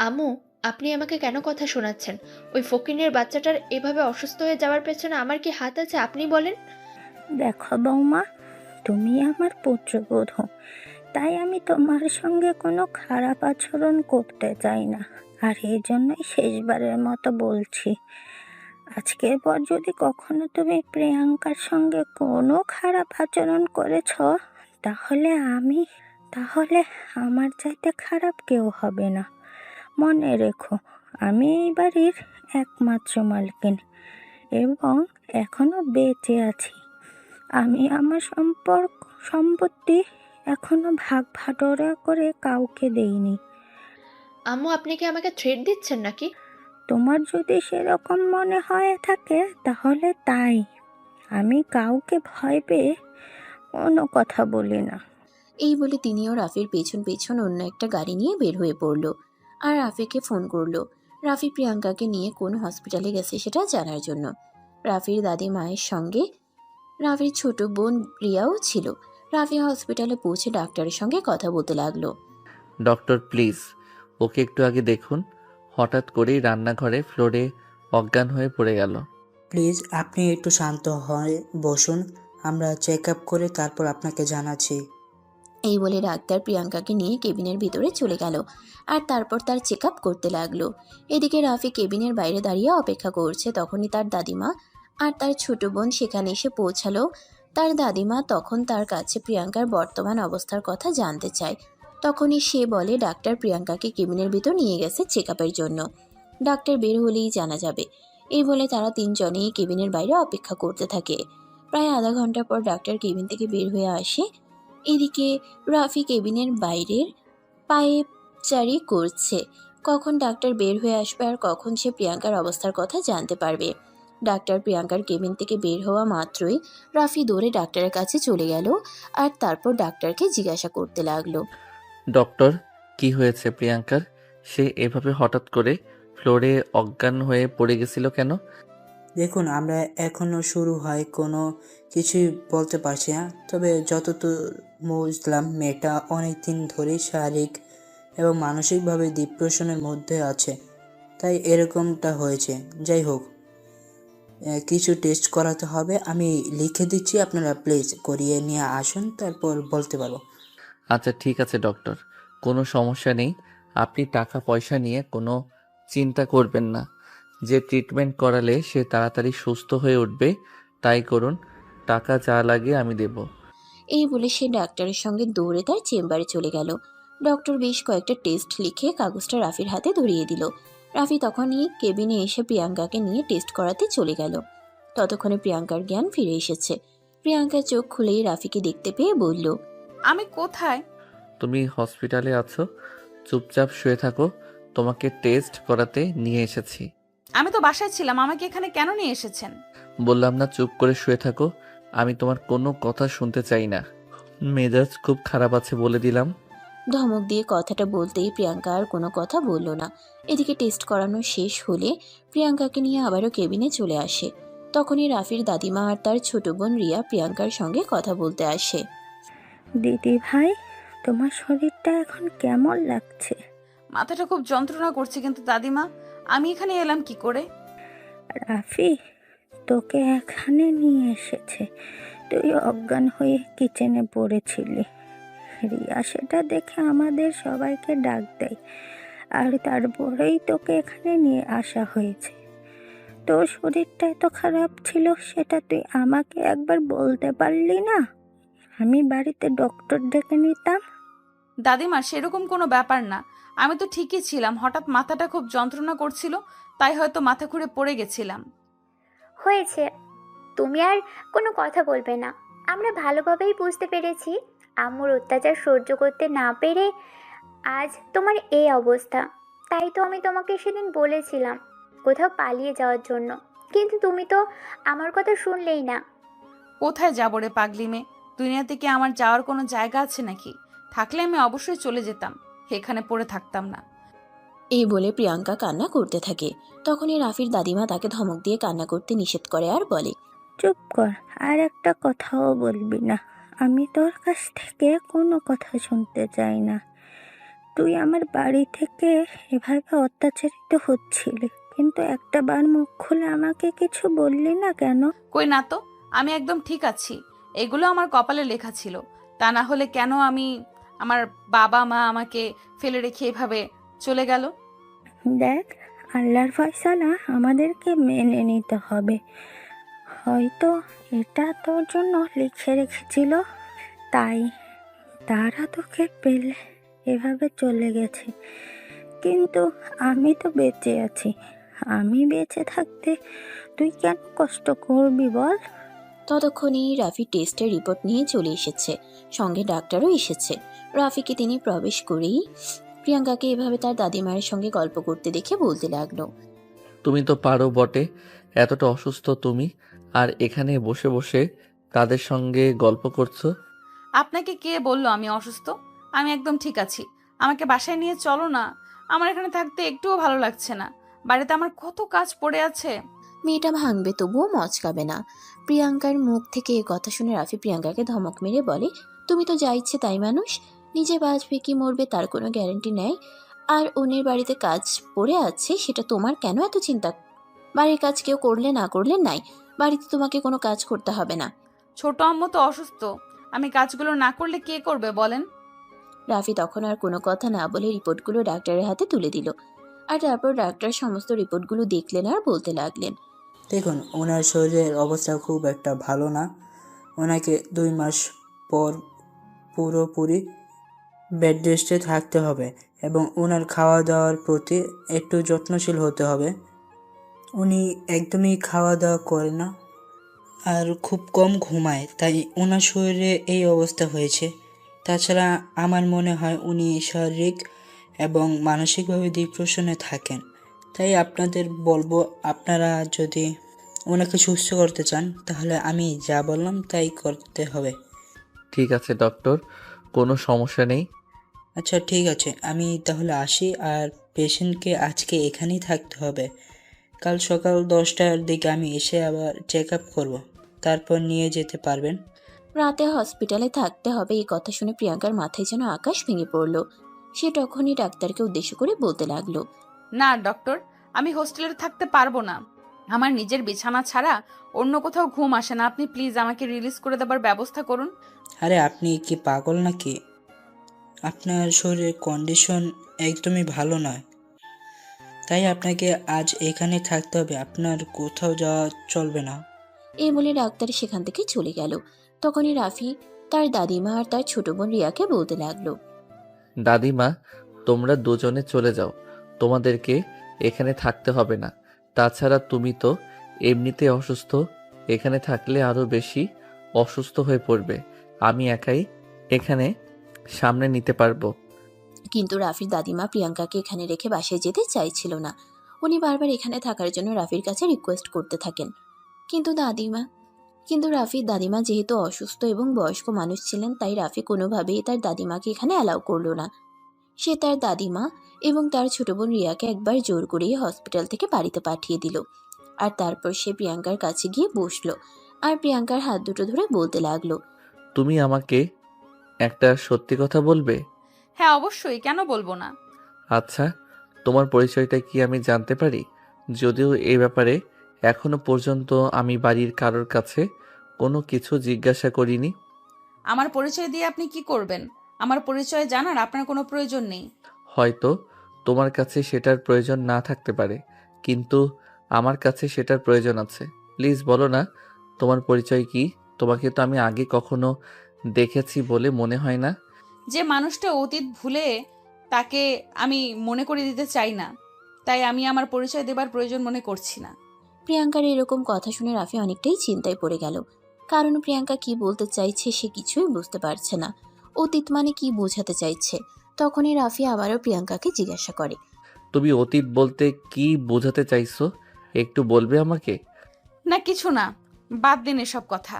আম্মু, আপনি আমাকে কেন কথা শোনাচ্ছেন? ওই ফকিনের বাচ্চাটার এভাবে অসুস্থ হয়ে যাওয়ার পেছনে আমার কি হাত আছে আপনি বলেন? দেখো বৌমা, তুমি আমার পুত্রবধূ, তাই আমি তোমার সঙ্গে কোনো খারাপ আচরণ করতে চাই না। আর এই জন্যই শেষবারের মতো বলছি, আজকের পর যদি কখনো তুমি প্রিয়াঙ্কার সঙ্গে কোনো খারাপ আচরণ করেছ, তাহলে তাহলে আমার চাইতে খারাপ কেউ হবে না। মনে রেখো, আমি এই বাড়ির একমাত্র মালকিন এবং এখনো বেঁচে আছি। আমি আমার সম্পত্তি এখনো ভাগ ভাটোরা করে কাউকে দেইনি। আম্মু, আপনি কি আমাকে থ্রেট দিচ্ছেন নাকি? তোমার যদি সেরকম মনে হয়ে থাকে তাহলে তাই। আমি কাউকে ভয় পেয়ে কোনো কথা বলি না। এই বলে তিনিও রাফির পেছন পেছন অন্য একটা গাড়ি নিয়ে বের হয়ে পড়ল। আর রাফিকে ফোন করলো। রাফি প্রিয়াঙ্কাকে নিয়ে কোন হসপিটালে গেছে সেটা জানার জন্য। রাফির দাদি মায়ের সঙ্গে রাফির ছোট বোন রিয়াও ছিল। রাফি হসপিটালে পৌঁছে ডাক্তারের সঙ্গে কথা বলতে লাগলো। ডক্টর, প্লিজ ওকে একটু আগে দেখুন। হঠাৎ করেই রান্নাঘরে ফ্লোরে অজ্ঞান হয়ে পড়ে গেল। প্লিজ আপনি একটু শান্ত হয়ে বসুন। আমরা চেক আপ করে তারপর আপনাকে জানাচ্ছি। এই বলে ডাক্তার প্রিয়াঙ্কাকে নিয়ে কেবিনের ভিতরে চলে গেল আর তারপর তার চেক আপ করতে লাগলো। এদিকে রাফি কেবিনের বাইরে দাঁড়িয়ে অপেক্ষা করছে। তখনই তার দাদিমা আর তার ছোট বোন সেখানে এসে পৌঁছালো। তার দাদিমা তখন তার কাছে প্রিয়াঙ্কার বর্তমান অবস্থার কথা জানতে চায়। তখনই সে বলে ডাক্তার প্রিয়াঙ্কাকে কেবিনের ভিতর নিয়ে গেছে চেক আপের জন্য। ডাক্তার বের হলেই জানা যাবে। এই বলে তারা তিনজনেই কেবিনের বাইরে অপেক্ষা করতে থাকে। প্রায় আধা ঘন্টা পর ডাক্তার কেবিন থেকে বের হয়ে আসে। এদিকে রাফি কেবিনের বাইরের পায়চারি করছে। কখন ডাক্তার বের হয়ে আসবে আর কখন সে প্রিয়াঙ্কার অবস্থার কথা জানতে পারবে। ডাক্তার প্রিয়াঙ্কার কেবিন থেকে বের হওয়া মাত্রই রাফি দৌড়ে ডাক্তারের কাছে চলে গেল আর তারপর ডাক্তারকে জিজ্ঞাসা করতে লাগলো। ডক্টর, কি হয়েছে প্রিয়াঙ্কার? সে এভাবে হঠাৎ করে ফ্লোরে অজ্ঞান হয়ে পড়ে গেছিল কেন? দেখুন, আমরা এখনো শুরু হয় কোনো কিছুই বলতে পারছি না, তবে যতদূর বুঝলাম মেয়েটা অনেক দিন ধরেই শারীরিক এবং মানসিকভাবে ডিপ্রেশনের মধ্যে আছে, তাই এরকমটা হয়েছে। যাই হোক, কিছু টেস্ট করাতে হবে, আমি লিখে দিচ্ছি, আপনারা প্লিজ করিয়ে নিয়ে আসুন, তারপর বলতে পারবো। আচ্ছা ঠিক আছে ডক্টর, কোনো সমস্যা নেই। আপনি টাকা পয়সা নিয়ে কোনো চিন্তা করবেন না। যে ট্রিটমেন্ট করালে সে তাড়াতাড়ি সুস্থ হয়ে উঠবে তাই করুন। টাকা যা লাগে আমি দেব। এই বলে সে ডাক্তারের সঙ্গে দৌড়ে তার চেম্বারে চলে গেল। ডক্টর বেশ কয়েকটা টেস্ট লিখে কাগজটা রাফির হাতে ধরিয়ে দিল। রাফি তখনই কেবিনে এসে প্রিয়াঙ্কাকে নিয়ে টেস্ট করাতে চলে গেল। ততক্ষণে প্রিয়াঙ্কার জ্ঞান ফিরে এসেছে। প্রিয়াঙ্কা চোখ খুলেই রাফিকে দেখতে পেয়ে বলল, আমি কোথায়? তুমি হসপিটালে আছো, চুপচাপ শুয়ে থাকো। তোমাকে টেস্ট করাতে নিয়ে এসেছি। আমি তো বাসায় ছিলাম, আমাকে এখানে কেন নিয়ে এসেছেন? বললাম না চুপ করে শুয়ে থাকো। আমি তোমার কোনো কথা শুনতে চাই না। মেজাজ খুব খারাপ আছে বলে দিলাম। ধমক দিয়ে কথাটা বলতেই প্রিয়াঙ্কা আর কোনো কথা বলল না। এদিকে টেস্ট করানো শেষ হলে প্রিয়াঙ্কাকে নিয়ে আবারও কেবিনে চলে আসে। তখনই রাফির দাদিমা আর তার ছোট বোন রিয়া প্রিয়াঙ্কার সঙ্গে কথা বলতে আসে। দিদি ভাই, তোমার শরীরটা এখন কেমন লাগছে? মাথাটা খুব যন্ত্রণা করছে, কিন্তু দাদিমা আমি এখানে এলাম কি করে? রাফি তোকে এখানে নিয়ে এসেছে, তুই অজ্ঞান হয়ে কিচেনে পড়েছিলি। রিয়া সেটা দেখে আমাদের সবাইকে ডাক দেয়, আর তারপরেই তোকে এখানে নিয়ে আসা হয়েছে। তোর শরীরটা এত খারাপ ছিল সেটা তুই আমাকে একবার বলতে পারলি না? আমি বাড়িতে ডক্টর ডেকে নিতাম। দাদিমা সেরকম কোনো ব্যাপার না, আমি তো ঠিকই ছিলাম, হঠাৎ মাথাটা খুব যন্ত্রণা করছিল, তাই হয়তো মাথা ঘুরে পড়ে গেছিলাম। হয়েছে, তুমি আর কোনো কথা বলবে না। আমরা ভালোভাবেই বুঝতে পেরেছি আম্মুর অত্যাচার সহ্য করতে না পেরে আজ তোমার এই অবস্থা। তাই তো আমি তোমাকে সেদিন বলেছিলাম কোথাও পালিয়ে যাওয়ার জন্য, কিন্তু তুমি তো আমার কথা শুনলেই না। কোথায় যাবো রে পাগলি মেয়ে? দুনিয়াতে কি আমার যাওয়ার কোনো জায়গা আছে নাকি? থাকলে আমি অবশ্যই চলে যেতাম, এখানে পড়ে থাকতাম না। এই বলে প্রিয়াঙ্কা কান্না করতে থাকে। তখনই রাফির দাদিমা তাকে ধমক দিয়ে কান্না করতে নিষেধ করে আর বলে, চুপ কর, আর একটা কথাও বলবি না। আমি তোর কাছ থেকে কোনো কথা শুনতে চাই না। তুই আমার বাড়ি থেকে এভাবে অত্যাচারিত হচ্ছিলি, কিন্তু একটা বার মুখ খুলে আমাকে কিছু বললি না কেন? কই না তো, আমি একদম ঠিক আছি। এগুলো আমার কপালে লেখা ছিল, তা না হলে কেন আমার বাবা মা আমাকে ফেলে রেখে এভাবে চলে গেল? দেখ, আল্লাহর ফয়সালা আমাদেরকে মেনে নিতে হবে। হয়তো এটা তোর জন্য লিখে রেখেছিল, তাই তারা তোকে পেলে এভাবে চলে গেছে। কিন্তু আমি তো বেঁচে আছি, আমি বেঁচে থাকতে তুই কেন কষ্ট করবি বল? ততক্ষণেই রাফি টেস্টের রিপোর্ট নিয়ে চলে এসেছে, সঙ্গে ডাক্তারও এসেছে। রাফিকে তিনি প্রবেশ করেই প্রিয়াঙ্কাকে এভাবে তার দাদিমায়ের সঙ্গে গল্প করতে দেখে বলতে লাগলো, তুমি তো পারো বটে, এতটা অসুস্থ তুমি, আর এখানে বসে বসে তাদের সঙ্গে গল্প করছো। আপনাকে কে বললো আমি অসুস্থ? আমি একদম ঠিক আছি, আমাকে বাসায় নিয়ে চলো না। আমার এখানে থাকতে একটুও ভালো লাগছে না, বাড়িতে আমার কত কাজ পড়ে আছে। মেয়েটা ভাঙবে তবুও মচকাবে না। প্রিয়াঙ্কার মুখ থেকে এ কথা শুনে রাফি প্রিয়াঙ্কাকে ধমক মেরে বলে, তুমি তো যা ইচ্ছে তাই মানুষ, নিজে বাঁচবে কি মরবে তার কোনো গ্যারান্টি নেই। আর অন্যের বাড়িতে কাজ পড়ে আছে সেটা তোমার কেন এত চিন্তা? বাড়ির কাজ কেউ করলে না করলে নাই, বাড়িতে তোমাকে কোনো কাজ করতে হবে না। ছোট আম্মু তো অসুস্থ, আমি কাজগুলো না করলে কে করবে বলেন? রাফি তখন আর কোনো কথা না বলে রিপোর্টগুলো ডাক্তারের হাতে তুলে দিল। আর তারপর ডাক্তার সমস্ত রিপোর্টগুলো দেখলেন আর বলতে লাগলেন। দেখুন, ওনার শরীরের অবস্থা খুব একটা ভালো না। ওনাকে 2 মাস পর পুরোপুরি বেড রেস্টে থাকতে হবে এবং ওনার খাওয়া দাওয়ার প্রতি একটু যত্নশীল হতে হবে। উনি একদমই খাওয়া দাওয়া করে না আর খুব কম ঘুমায়, তাই ওনার শরীরে এই অবস্থা হয়েছে। তাছাড়া আমার মনে হয় উনি শারীরিক এবং মানসিকভাবে ডিপ্রেশনে থাকেন। তাই আপনাদের বলবো, আপনারা যদি ওনাকে সুস্থ করতে চান তাহলে আমি যা বললাম তাই করতে হবে। ঠিক আছে ডক্টর, কোনো সমস্যা নেই। আচ্ছা ঠিক আছে, আমি তাহলে আসি। আর পেশেন্টকে আজকে এখানেই থাকতে হবে। কাল সকাল 10টার দিকে আমি এসে আবার চেক আপ করবো, তারপর নিয়ে যেতে পারবেন। রাতে হসপিটালে থাকতে হবে এই কথা শুনে প্রিয়াঙ্কার মাথায় যেন আকাশ ভেঙে পড়ল। সে তখনই ডাক্তারকে উদ্দেশ্য করে বলতে লাগলো। না ডক্টর, আমি হোস্টেলে থাকতে পারবো না। আমার নিজের বিছানা ছাড়া অন্য কোথাও ঘুম আসে না। আপনি প্লিজ আমাকে রিলিজ করে দেবার ব্যবস্থা করুন। আরে আপনি কি পাগল নাকি? আপনার শরীরের কন্ডিশন একদমই ভালো নয়, তাই আপনাকে আজ এখানে থাকতে হবে। আপনার কোথাও যাওয়া চলবে না। এই বলে ডাক্তার সেখান থেকে চলে গেল। তখনই রাফি তার দাদিমা আর তার ছোট বোন রিয়াকে বলতে লাগলো। দাদিমা, তোমরা দুজনে চলে যাও, তোমাদেরকে এখানে থাকতে হবে না। তাছাড়া তুমি তো এমনিতে অসুস্থ, এখানে থাকলে আরো বেশি অসুস্থ হয়ে পড়বে। আমি একাই এখানে সামনে নিতে পারবো। কিন্তু রাফির দাদিমা প্রিয়াঙ্কাকে এখানে রেখে বাসায় যেতে চাইছিল না। উনি বারবার এখানে থাকার জন্য রাফির কাছে রিকোয়েস্ট করতে থাকেন। কিন্তু রাফির দাদিমা যেহেতু অসুস্থ এবং বয়স্ক মানুষ ছিলেন, তাই রাফি কোনোভাবেই তার দাদিমাকে এখানে অ্যালাউ করলো না। সে তার দাদিমা এবং তার ছোট বোন রিয়াকে একবার জোর করেই হসপিটাল থেকে বাড়িতে পাঠিয়ে দিল। আর তারপর সে প্রিয়াঙ্কার কাছে গিয়ে বসলো আর প্রিয়াঙ্কার হাত দুটো ধরে বলতে লাগলো। তুমি আমাকে একটা সত্যি কথা বলবে? হ্যাঁ অবশ্যই, কেন বলবো না। আচ্ছা, তোমার পরিচয়টা কি আমি জানতে পারি? যদিও এই ব্যাপারে এখনো পর্যন্ত আমি বাড়ির কারোর কাছে কোনো কিছু জিজ্ঞাসা করিনি। আমার পরিচয় দিয়ে আপনি কি করবেন? আমার পরিচয় জানার আপনার কোনো প্রয়োজন নেই। হয়তো তোমার কাছে সেটার প্রয়োজন না থাকতে পারে, কিন্তু আমার কাছে সেটার প্রয়োজন আছে। প্লিজ বলো না, তোমার পরিচয় কি? তোমাকে তো আমি আগে কখনো দেখেছি বলে মনে হয় না। যে মানুষটা অতীত ভুলে তাকে আমি মনে করে দিতে চাই না, তাই আমি আমার পরিচয় দেবার প্রয়োজন মনে করছি না। প্রিয়াঙ্কার এরকম কথা শুনে রাফি অনেকটাই চিন্তায় পড়ে গেল। কারণ প্রিয়াঙ্কা কি বলতে চাইছে সে কিছুই বুঝতে পারছে না। অতীত মানে কি বোঝাতে চাইছে? তখনই রাফি আবারও প্রিয়াঙ্কাকে জিজ্ঞাসা করে। তুমি অতীত বলতে কি বোঝাতে চাইছো, একটু বলবে আমাকে? না কিছু না, বাদ দিন এসব কথা।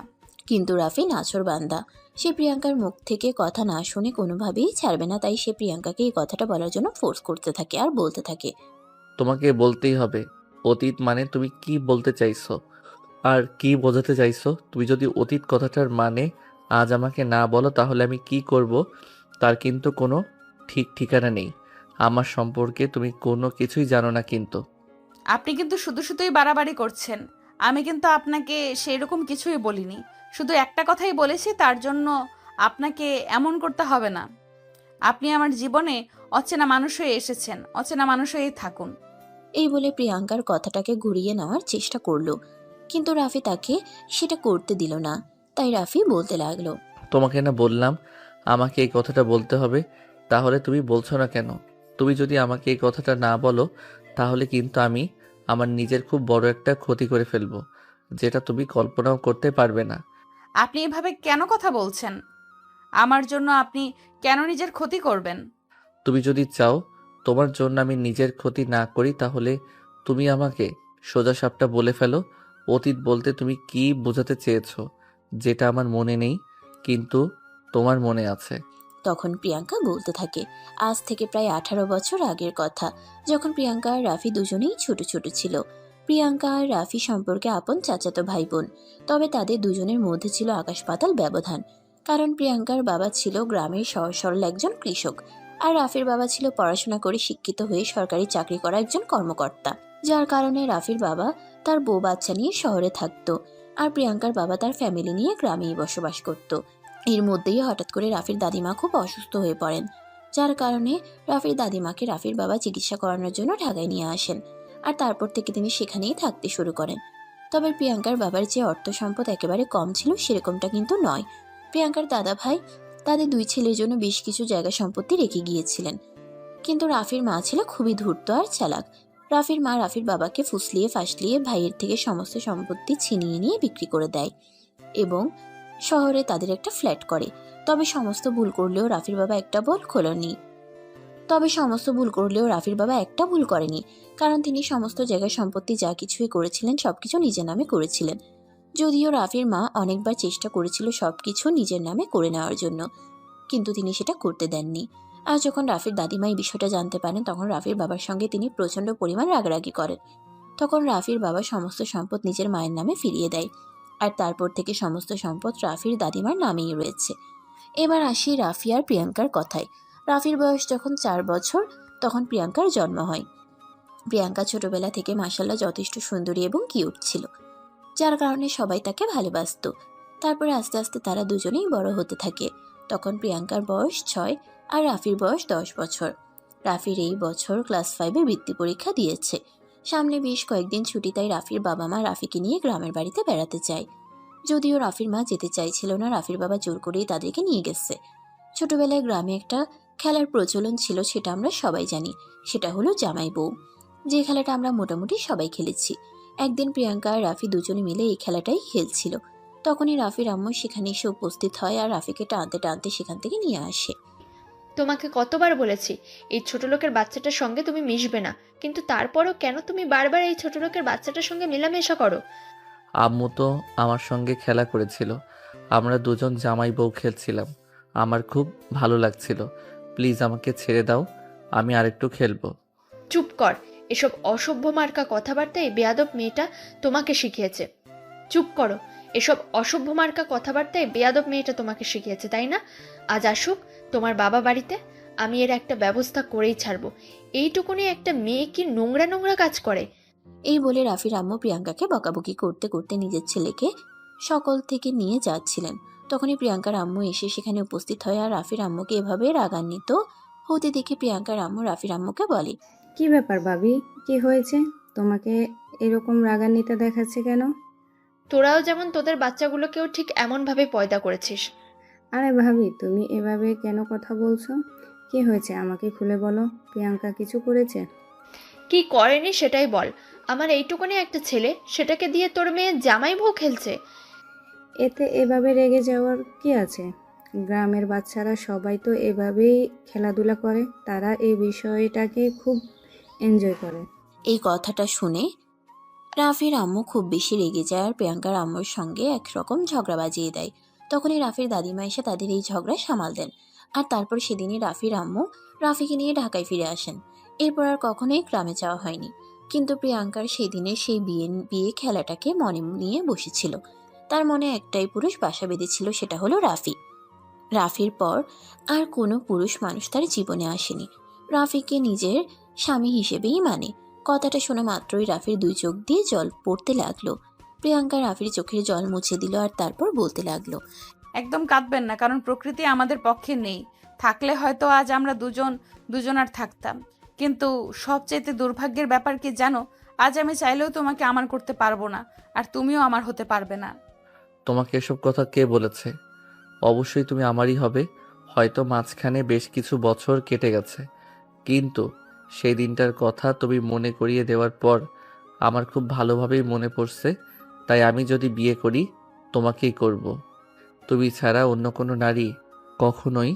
কিন্তু রাফি নাছোড়বান্দা। সে প্রিয়াঙ্কার মুখ থেকে কথা না শুনে কোনোভাবেই ছাড়বে না, তাই সে প্রিয়াঙ্কাকে এই কথাটা বলার জন্য ফোর্স করতে থাকে আর বলতে থাকে। তোমাকে বলতেই হবে, অতীত মানে তুমি কি বলতে চাইছো আর কি বোঝাতে চাইছো। তুমি যদি অতীত কথাটার মানে আজ আমাকে না বলো তাহলে আমি কি করব তার কিন্তু কোনো ঠিক ঠিকানা নেই। আমার সম্পর্কে তুমি কোনো কিছুই জানো না কিন্তু। আপনি কিন্তু শুধু শুধুই বাড়াবাড়ি করছেন। আমি কিন্তু আপনাকে সেরকম কিছুই বলিনি, শুধু একটা কথাই বলেছি, তার জন্য আপনাকে এমন করতে হবে না। আপনি আমার জীবনে অচেনা মানুষ হয়ে এসেছেন, অচেনা মানুষ হয়েই থাকুন। এই বলে প্রিয়াঙ্কার কথাটাকে ঘুরিয়ে নেওয়ার চেষ্টা করলো, কিন্তু রাফি তাকে সেটা করতে দিল না। তাই রাফি বলতে লাগলো। তোমাকে না বললাম আমাকে এই কথাটা বলতে হবে, তাহলে তুমি বলছো না কেন? তুমি যদি আমাকে এই কথাটা না বলো তাহলে কিন্তু আমি আমার নিজের খুব বড় একটা ক্ষতি করে ফেলবো, যেটা তুমি কল্পনাও করতে পারবে না। আপনি এভাবে কেন কথা বলছেন? আমার জন্য আপনি কেন নিজের ক্ষতি করবেন? তুমি যদি চাও তোমার জন্য আমি নিজের ক্ষতি না করি তাহলে তুমি আমাকে সোজাসাপটা বলে ফেলো, অতীত বলতে তুমি কি বোঝাতে চেয়েছো, যেটা আমার মনে নেই কিন্তু তোমার মনে আছে। তখন প্রিয়াঙ্কা বলতে থাকে আজ থেকে প্রায় 18 বছর আগের কথা, যখন প্রিয়াঙ্কা আর রাফি দুজনেই ছোট ছোট ছিল। প্রিয়াঙ্কা আর রাফি সম্পর্কে আপন চাচাতো ভাই বোন, তবে তাদের দুজনের মধ্যে ছিল আকাশ পাতাল ব্যবধান। কারণ প্রিয়াঙ্কার বাবা ছিল গ্রামের সহজ সরল একজন কৃষক, আর রাফির বাবা ছিল পড়াশোনা করে শিক্ষিত হয়ে সরকারি চাকরি করা একজন কর্মকর্তা। যার কারণে রাফির বাবা তার বউ বাচ্চা নিয়ে শহরে থাকতো আর প্রিয়াঙ্কার বাবা তার ফ্যামিলি নিয়ে গ্রামেই বসবাস করত। এর মধ্যেই হঠাৎ করে রাফির দাদিমা খুব অসুস্থ হয়ে পড়েন, যার কারণে রাফির দাদিমাকে রাফির বাবা চিকিৎসা করানোর জন্য ঢাকায় নিয়ে আসেন। আর তারপর থেকে তিনি সেখানেই থাকতে শুরু করেন। তবে প্রিয়াঙ্কার বাবার যে অর্থ সম্পদ একেবারে কম ছিল সেরকমটা কিন্তু নয়। প্রিয়াঙ্কার দাদা ভাই তাদের 2 ছেলের জন্য বেশ কিছু জায়গা সম্পত্তি রেখে গিয়েছিলেন। কিন্তু রাফির মা ছিল খুবই ধূর্ত আর চালাক। রাফির মা রাফির বাবাকে ফুসলিয়ে ফাসলিয়ে ভাইয়ের থেকে সমস্ত সম্পত্তি ছিনিয়ে নিয়ে বিক্রি করে দেয় এবং শহরে তাদের একটা ফ্ল্যাট করে। তবে সমস্ত ভুল করলেও রাফির বাবা একটা ভুল করেনি, কারণ তিনি সমস্ত জায়গায় সম্পত্তি যা কিছুই করেছিলেন সবকিছু নিজের নামে করেছিলেন। যদিও রাফির মা অনেকবার চেষ্টা করেছিল সবকিছু নিজের নামে করে নেওয়ার জন্য, কিন্তু তিনি সেটা করতে দেননি। আর যখন রাফির দাদিমা এই বিষয়টা জানতে পারেন তখন রাফির বাবার সঙ্গে তিনি প্রচণ্ড পরিমাণ রাগারাগি করেন। তখন রাফির বাবা সমস্ত সম্পদ নিজের মায়ের নামে ফিরিয়ে দেয়। আর তারপর থেকে সমস্ত সম্পদ রাফির দাদিমার নামেই রয়েছে। এবার আসি রাফি আর প্রিয়াঙ্কার কথায়। রাফির বয়স যখন 4 বছর তখন প্রিয়াঙ্কার জন্ম হয়। প্রিয়াঙ্কা ছোটবেলা থেকে মাশাআল্লাহ যথেষ্ট সুন্দরী এবং কিউট ছিল, যার কারণে সবাই তাকে ভালোবাসতো। তারপরে আস্তে আস্তে তারা দুজনেই বড় হতে থাকে। তখন প্রিয়াঙ্কার বয়স 6 আর রাফির বয়স 10 বছর। রাফির এই বছর ক্লাস 5-এ বৃত্তি পরীক্ষা দিয়েছে। সামনে বেশ কয়েকদিন ছুটি, তাই রাফির বাবা মা রাফিকে নিয়ে গ্রামের বাড়িতে বেড়াতে চায়। যদিও রাফির মা যেতে চাইছিল না, রাফির বাবা জোর করেই তাদেরকে নিয়ে গেছে। ছোটবেলায় গ্রামে একটা খেলার প্রচলন ছিল, সেটা আমরা সবাই জানি। সেটা হলো জামাই বউ, যে খেলাটা আমরা মোটামুটি সবাই খেলেছি। একদিন প্রিয়াঙ্কা আর রাফি দুজনে মিলে এই খেলাটাই খেলছিল। তখনই রাফির আম্মু সেখানে এসে উপস্থিত হয় আর রাফিকে টানতে টানতে সেখান থেকে নিয়ে আসে। তোমাকে কতবার বলেছি এই ছোট লোকের বাচ্চাটার সঙ্গে তুমি মিশবে না, কিন্তু তারপরও কেন তুমি বারবার এই ছোট লোকের বাচ্চাটার সঙ্গে মেলামেশা করো? আম্মু তো আমার সঙ্গে খেলা করেছিল, আমরা দুজন জামাই বউ খেলছিলাম, আমার খুব ভালো লাগছিল। প্লিজ আমাকে ছেড়ে দাও, আমি আরেকটু খেলবো। চুপ কর, এসব অসভ্য মার্কা কথাবার্তা এই বেয়াদব মেয়েটা তোমাকে শিখিয়েছে। চুপ করো, এসব অসভ্য মার্কা কথাবার্তায় বেয়াদব মেয়েটা তোমাকে শিখিয়েছে, তাই না? আজ আসুক তোমার বাবা বাড়িতে, আমি এর একটা ব্যবস্থা করেই ছাড়বো। এইটুকুনি একটা মেয়ে কি নোংরা নোংরা কাজ করে? এই বলে রাফির আম্মু প্রিয়াঙ্কাকে বকাবকি করতে করতে নিজের ছেলেকে সকল থেকে নিয়ে যাচ্ছিলেন। তখনই প্রিয়াঙ্কার আম্মু এসে সেখানে উপস্থিত হয় আর রাফির আম্মুকে এভাবে রাগান্বিত হতে দেখে প্রিয়াঙ্কার আম্মু রাফির আম্মুকে বলে, কি ব্যাপার ভাবি, কি হয়েছে? তোমাকে এরকম রাগান্বিত দেখাচ্ছে কেন? তোরাও যেমন তোদের বাচ্চাগুলোকেও ঠিক এমনভাবে পয়দা করেছিস। আরে ভাবি, তুমি এভাবে কেন কথা বলছো? কি হয়েছে আমাকে খুলে বলো। প্রিয়াঙ্কা কিছু করেছে? কি করেনি সেটাই বল। আমার এইটুকুনি একটা ছেলে, সেটাকে দিয়ে তোর মেয়ে জামাই বউ খেলছে। এতে এভাবে রেগে যাওয়ার কি আছে? গ্রামের বাচ্চারা সবাই তো এভাবেই খেলাধুলা করে, তারা এই বিষয়টাকে খুব এনজয় করে। এই কথাটা শুনে রাফির আম্মু খুব বেশি রেগে যায় আর প্রিয়াঙ্কার আম্মুর সঙ্গে একরকম ঝগড়া বাজিয়ে দেয়। তখনই রাফির দাদিমা এসে তাদের এই ঝগড়া সামাল দেন। আর তারপর সেদিনই রাফির আম্মু রাফিকে নিয়ে ঢাকায় ফিরে আসেন। এরপর আর কখনোই গ্রামে যাওয়া হয়নি। কিন্তু প্রিয়াঙ্কার সেই দিনের সেই বিয়ে খেলাটাকে মনে নিয়ে বসেছিল। তার মনে একটাই পুরুষ বাসা বেঁধেছিল, সেটা হলো রাফি। রাফির পর আর কোনো পুরুষ মানুষ তার জীবনে আসেনি। রাফিকে নিজের স্বামী হিসেবেই মানে। কথাটা শোনা মাত্রই রাফির 2 চোখ দিয়ে জল পড়তে লাগলো। প্রিয়াঙ্কা রাফির চোখের জল মুছে দিল আর তারপর বলতে লাগলো, একদম কাঁদবেন না, কারণ প্রকৃতি আমাদের পক্ষে নেই। থাকলে হয়তো আজ আমরা দুজনার থাকতাম। কিন্তু সবচেয়ে দুর্ভাগ্যের ব্যাপার কি জানো? আজ আমি চাইলেও তোমাকে আমার করতে পারবো না, আর তুমিও আমার হতে পারবে না। তোমাকে এসব কথা কে বলেছে? অবশ্যই তুমি আমারই হবে। হয়তো মাঝখানে বেশ কিছু বছর কেটে গেছে, কিন্তু সেই দিনটার কথা তুমি মনে করিয়ে দেওয়ার পর আমার খুব ভালোভাবেই মনে পড়ছে। তাই আমি যদি বিয়ে করি তোমাকেই করব। তুমি ছাড়া অন্য কোনো নারী কখনোই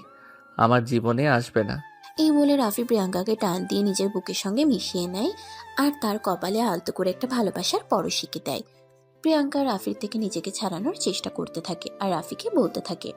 আমার জীবনে আসবে না। এই বলে রাফি প্রিয়াঙ্কাকে টান দিয়ে নিজের বুকের সঙ্গে মিশিয়ে নেয় আর তার কপালে আলতো করে একটা ভালোবাসার পরশিকে দেয়। প্রিয়াঙ্কা রাফির থেকে নিজেকে ছাড়ানোর চেষ্টা করতে থাকে আর রাফিকে বলতে থাকে,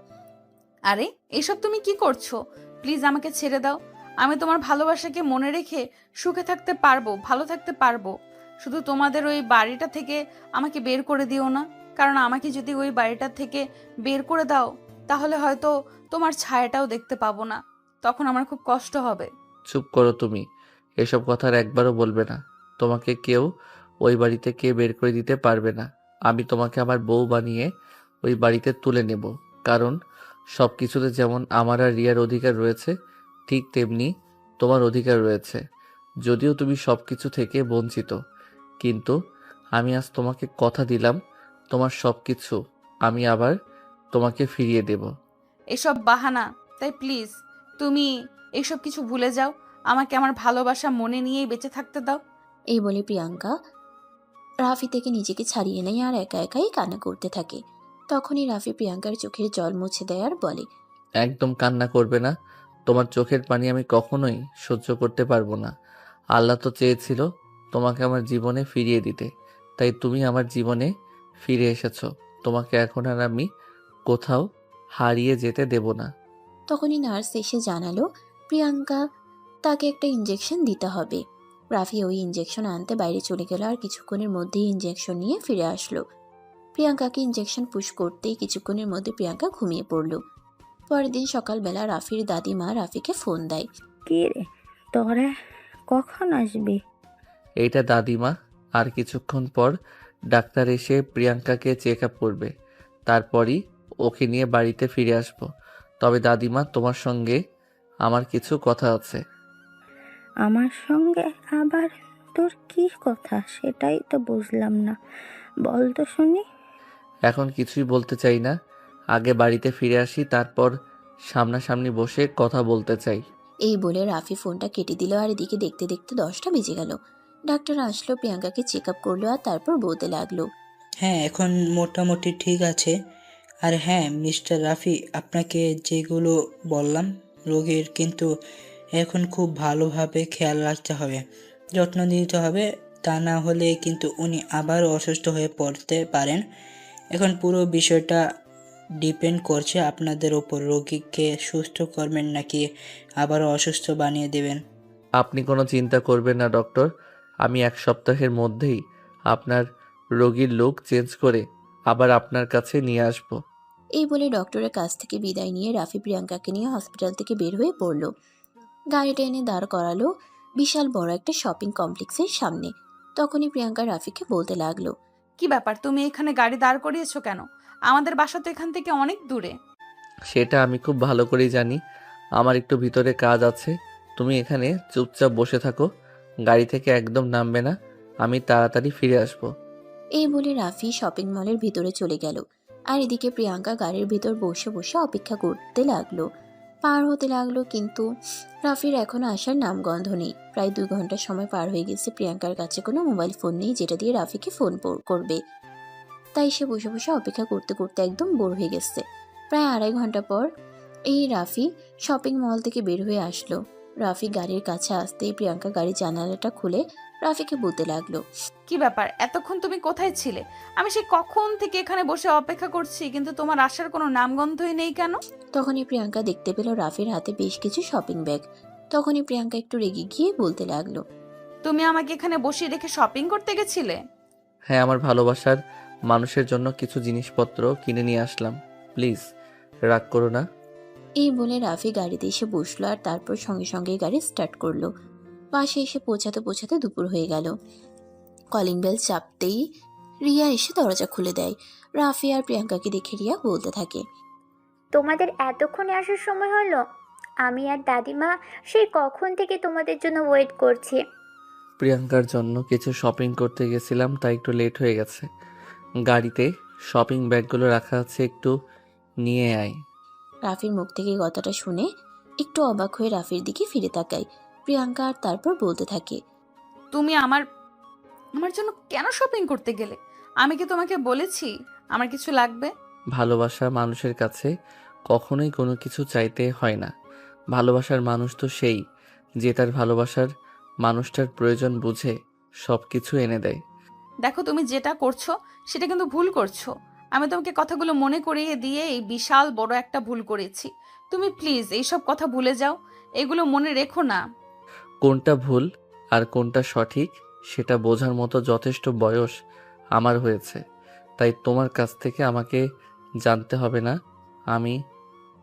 আরে এসব তুমি কি করছো? প্লিজ আমাকে ছেড়ে দাও। আমি তোমার ভালোবাসাকে মনে রেখে সুখে থাকতে পারবো, ভালো থাকতে পারবো। শুধু তোমাদের ওই বাড়িটা থেকে আমাকে বের করে দিও না, কারণ আমাকে যদি ওই বাড়িটা থেকে বের করে দাও তাহলে হয়তো তোমার ছায়াটাও দেখতে পাবো না। তখন আমার খুব কষ্ট হবে। চুপ করো তুমি, এসব কথা আর একবারও বলবে না। তোমাকে কেউ ওই বাড়িতে কে বের করে দিতে পারবে না। আমি তোমাকে আমার বউ বানিয়ে ওই বাড়িতে তুলে নেব। কারণ সব কিছুতে যেমন আমার আর রিয়ার অধিকার রয়েছে, ঠিক তেমনি তোমার অধিকার রয়েছে। যদিও তুমি সব কিছু থেকে বঞ্চিত, কিন্তু আমি আজ তোমাকে কথা দিলাম, তোমার সব কিছু আমি আবার তোমাকে ফিরিয়ে দেব। এসব বাহানা, তাই প্লিজ তুমি এইসব কিছু ভুলে যাও। আমাকে আমার ভালোবাসা মনে নিয়েই বেঁচে থাকতে দাও। এই বলে প্রিয়াঙ্কা রাফি থেকে নিজেকে ছাড়িয়ে নেয় আর একা একাই কান্না করতে থাকে। তখনই রাফি প্রিয়াঙ্কার চোখের জল মুছে দেয় আর বলে, একদম কান্না করবে না। তোমার চোখের পানি আমি কখনোই সহ্য করতে পারবো না। আল্লাহ তো চেয়েছিল তোমাকে আমার জীবনে ফিরিয়ে দিতে, তাই তুমি আমার জীবনে ফিরে এসেছো। তোমাকে এখন আর আমি কোথাও হারিয়ে যেতে দেব না। তখনই নার্স এসে জানালো প্রিয়াঙ্কা তাকে একটা ইঞ্জেকশন দিতে হবে। রাফি ওই ইঞ্জেকশন আনতে বাইরে চলে গেল আর কিছুক্ষণের মধ্যেই ইঞ্জেকশন নিয়ে ফিরে আসলো। প্রিয়াঙ্কাকে ইঞ্জেকশন পুশ করতেই কিছুক্ষণের মধ্যে প্রিয়াঙ্কা ঘুমিয়ে পড়ল। পরের দিন সকালবেলা রাফির দাদিমা রাফিকে ফোন দেয়। কি রে, তোরা কখন আসবি? এইটা দাদিমা, আর কিছুক্ষণ পর ডাক্তার এসে প্রিয়াঙ্কাকে চেক আপ করবে, তারপরই ওকে নিয়ে বাড়িতে ফিরে আসব। তবে দাদিমা, তোমার সঙ্গে আমার কিছু কথা আছে। আমার সঙ্গে আবার তোর কি কথা সেটাই তো বুঝলাম না, বল তো শুনি। এখন কিছুই বলতে চাই না, আগে বাড়িতে ফিরে আসি, তারপর সামনাসামনি বসে কথা বলতে চাই। এই বলে রাফি ফোনটা কেটে দিল আর এদিকে দেখতে দেখতে 10টা বেজে গেল। ডাক্তার আসলো, প্রিয়াঙ্কাকে চেক আপ করলো আর তারপর বলতে লাগলো, হ্যাঁ, এখন মোটামুটি ঠিক আছে। আর হ্যাঁ মিস্টার রাফি, আপনাকে যেগুলো বললাম রোগীর কিন্তু এখন খুব ভালোভাবে খেয়াল রাখতে হবে, যত্ন নিতে হবে। তা না হলে কিন্তু উনি আবার অসুস্থ হয়ে পড়তে পারেন। এখন পুরো বিষয়টা ডিপেন্ড করছে আপনাদের ওপর, রোগীকে সুস্থ করবেন নাকি আবার অসুস্থ বানিয়ে দেবেন। আপনি কোনো চিন্তা করবেন না ডক্টর, আমি 1 সপ্তাহের মধ্যেই আপনার রোগীর লুক চেঞ্জ করে আবার আপনার কাছে নিয়ে আসব। এই বলে ডক্টরের কাছ থেকে বিদায় নিয়ে রাফি প্রিয়াঙ্কাকে নিয়ে হসপিটাল থেকে বের হয়ে পড়ল। গাড়িটা এনে দাঁড় করালো বিশাল বড় একটা শপিং কমপ্লেক্সের সামনে। তখনই প্রিয়াঙ্কা রাফিকে বলতে লাগলো, কি ব্যাপার, তুমি এখানে গাড়ি দাঁড় করিয়েছো কেন? আমাদের বাসা তো এখান থেকে অনেক দূরে। সেটা আমি খুব ভালো করেই জানি, আমার একটু ভিতরে কাজ আছে। তুমি এখানে চুপচাপ বসে থাকো, গাড়ি থেকে একদম নামবে না, আমি তাড়াতাড়ি ফিরে আসব। এই বলে রাফি শপিং মলের ভিতরে চলে গেল আর এদিকে প্রিয়াঙ্কা গাড়ির ভিতর বসে বসে অপেক্ষা করতে লাগলো। পার হতে লাগলো, কিন্তু রাফির এখনো আসার নামগন্ধ নেই। প্রায় 2 ঘন্টা সময় পার হয়ে গেছে। প্রিয়াঙ্কার কাছে কোনো মোবাইল ফোন নেই যেটা দিয়ে রাফিকে ফোন করবে, তাই সে বসে বসে অপেক্ষা করতে করতে একদম বোর হয়ে গেছে। প্রায় 2.5 ঘন্টা পর এই রাফি শপিং মল থেকে বের হয়ে আসলো। রাফি গাড়ির কাছে আসতেই প্রিয়াঙ্কা গাড়ির জানালাটা খুলে রাফিকে বলতে লাগলো, কি ব্যাপার, এতক্ষণ তুমি কোথায় ছিলে? আমি সেই কখন থেকে এখানে বসে অপেক্ষা করছি, কিন্তু তোমার আসার কোনো নামগন্ধই নেই কেন? তখনই প্রিয়াঙ্কা দেখতে পেল রাফির হাতে বেশ কিছু শপিং ব্যাগ। তখনই প্রিয়াঙ্কা একটু রেগে গিয়ে বলতে লাগলো, তুমি আমাকে এখানে বসিয়ে রেখে শপিং করতে গেছিলে? হ্যাঁ, আমার ভালোবাসার মানুষের জন্য কিছু জিনিসপত্র কিনে নিয়ে আসলাম, প্লিজ রাগ করো না। এই বলে রাফি গাড়িতে এসে বসলো আর তারপর সঙ্গে সঙ্গে গাড়ি স্টার্ট করলো। পাশে এসে পৌঁছাতে পৌঁছাতে দুপুর হয়ে গেল। কলিং বেল চাপতেই রিয়া এসে দরজা খুলে দেয়। রাফি আর প্রিয়াঙ্কাকে দেখে রিয়া বলতে থাকে, তোমাদের এতক্ষণে আসার সময় হলো? আমি আর দাদিমা সেই কখন থেকে তোমাদের জন্য ওয়েট করছি। প্রিয়াঙ্কার জন্য কিছু শপিং করতে গেছিলাম, তাই একটু লেট হয়ে গেছে। গাড়িতে শপিং ব্যাগগুলো রাখা আছে, একটু নিয়ে আয়। রাফির মুখ থেকে কথাটা শুনে একটু অবাক হয়ে রাফির দিকে ফিরে তাকায় প্রিয়াঙ্কা আর তারপর বলতে থাকে, তুমি আমার আমার জন্য কেন শপিং করতে গেলে? আমি কি তোমাকে বলেছি আমার কিছু লাগবে? ভালোবাসা মানুষের কাছে কখনোই কোনো কিছু চাইতে হয় না। ভালোবাসার মানুষ তো সেই যে তার ভালোবাসার মানুষটার প্রয়োজন বুঝে সব কিছু এনে দেয়। দেখো, তুমি যেটা করছো সেটা কিন্তু ভুল করছো। আমি তোমাকে কথাগুলো মনে করিয়ে দিয়ে এই বিশাল বড় একটা ভুল করেছি। তুমি প্লিজ এইসব কথা ভুলে যাও, এগুলো মনে রেখো না। কোনটা ভুল আর কোনটা সঠিক সেটা বোঝার মতো যথেষ্ট বয়স আমার হয়েছে, তাই তোমার কাছ থেকে আমাকে জানতে হবে না আমি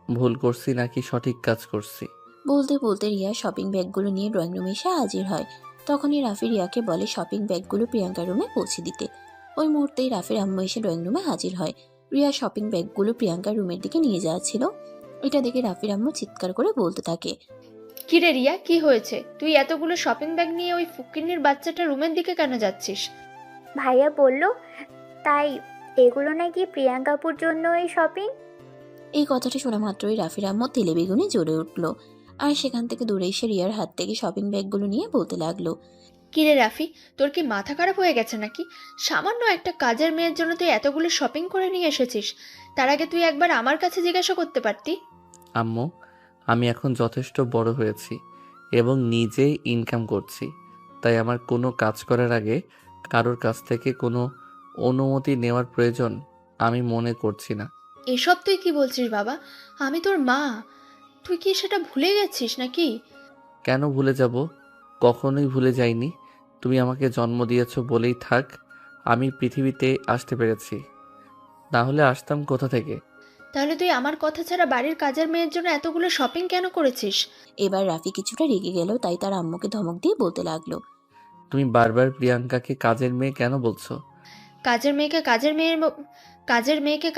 ভুল করছি নাকি সঠিক কাজ করছি। বলতে বলতে রিয়া শপিং ব্যাগগুলো নিয়ে ড্রয়িং রুমে এসে হাজির হয়। তখনই রাফি রিয়াকে বলে শপিং ব্যাগগুলো প্রিয়াঙ্কার রুমে পৌঁছে দিতে। ওই মুহূর্তেই রাফির আম্মু এসে ড্রয়িং রুমে হাজির হয়। রিয়া শপিং ব্যাগগুলো প্রিয়াঙ্কার রুমের দিকে নিয়ে যাচ্ছিল। এটা দেখে রাফির আম্মু চিৎকার করে বলতে থাকে, কিরে রিয়া, কি হয়েছে? তুই এতগুলো শপিং ব্যাগ নিয়ে ওই ফুকিন্নির বাচ্চাটা রুমের দিকে কেন যাচ্ছিস? ভাইয়া বলল তাই। এগুলো নাকি প্রিয়াঙ্কাপুর জন্য এই শপিং। এই কথাটা শোনা মাত্রই রাফির আম্মু তেলে বেগুনে জ্বলে উঠল, আর সেখান থেকে দূরে এসে রিয়ার হাত থেকে শপিং ব্যাগগুলো নিয়ে বলতে লাগলো, কিরে রাফি, তোর কি মাথা খারাপ হয়ে গেছে নাকি? সামান্য একটা কাজের মেয়ের জন্য তুই এতগুলো শপিং করে নিয়ে এসেছিস। তার আগে তুই একবার আমার কাছে জিজ্ঞাসা করতে পারতি। আম্মু, আমি এখন যথেষ্ট বড় হয়েছি এবং নিজেই ইনকাম করছি, তাই আমার কোনো কাজ করার আগে কারোর কাছ থেকে কোনো অনুমতি নেওয়ার প্রয়োজন আমি মনে করছি না। এসব তুই কি বলছিস বাবা? আমি তোর মা। তুই কি সেটা ভুলে গেছিস নাকি? কেন ভুলে যাব? কখনোই ভুলে যাইনি। তুমি আমাকে জন্ম দিয়েছো বলেই থাক আমি পৃথিবীতে আসতে পেরেছি, না হলে আসতাম কোথা থেকে? তাহলে তুই আমার কথা ছাড়া বাড়ির কাজের মেয়ের জন্য এতগুলো শপিং কেন করেছিস? এবার রাফি কিছুটা রেগে গেল, তাই তার আম্মুকে ধমক দিয়ে বলতে লাগলো, তুমি বারবার প্রিয়াঙ্কাকে কাজের মেয়ে কেন বলছো? কাজের মেয়েকে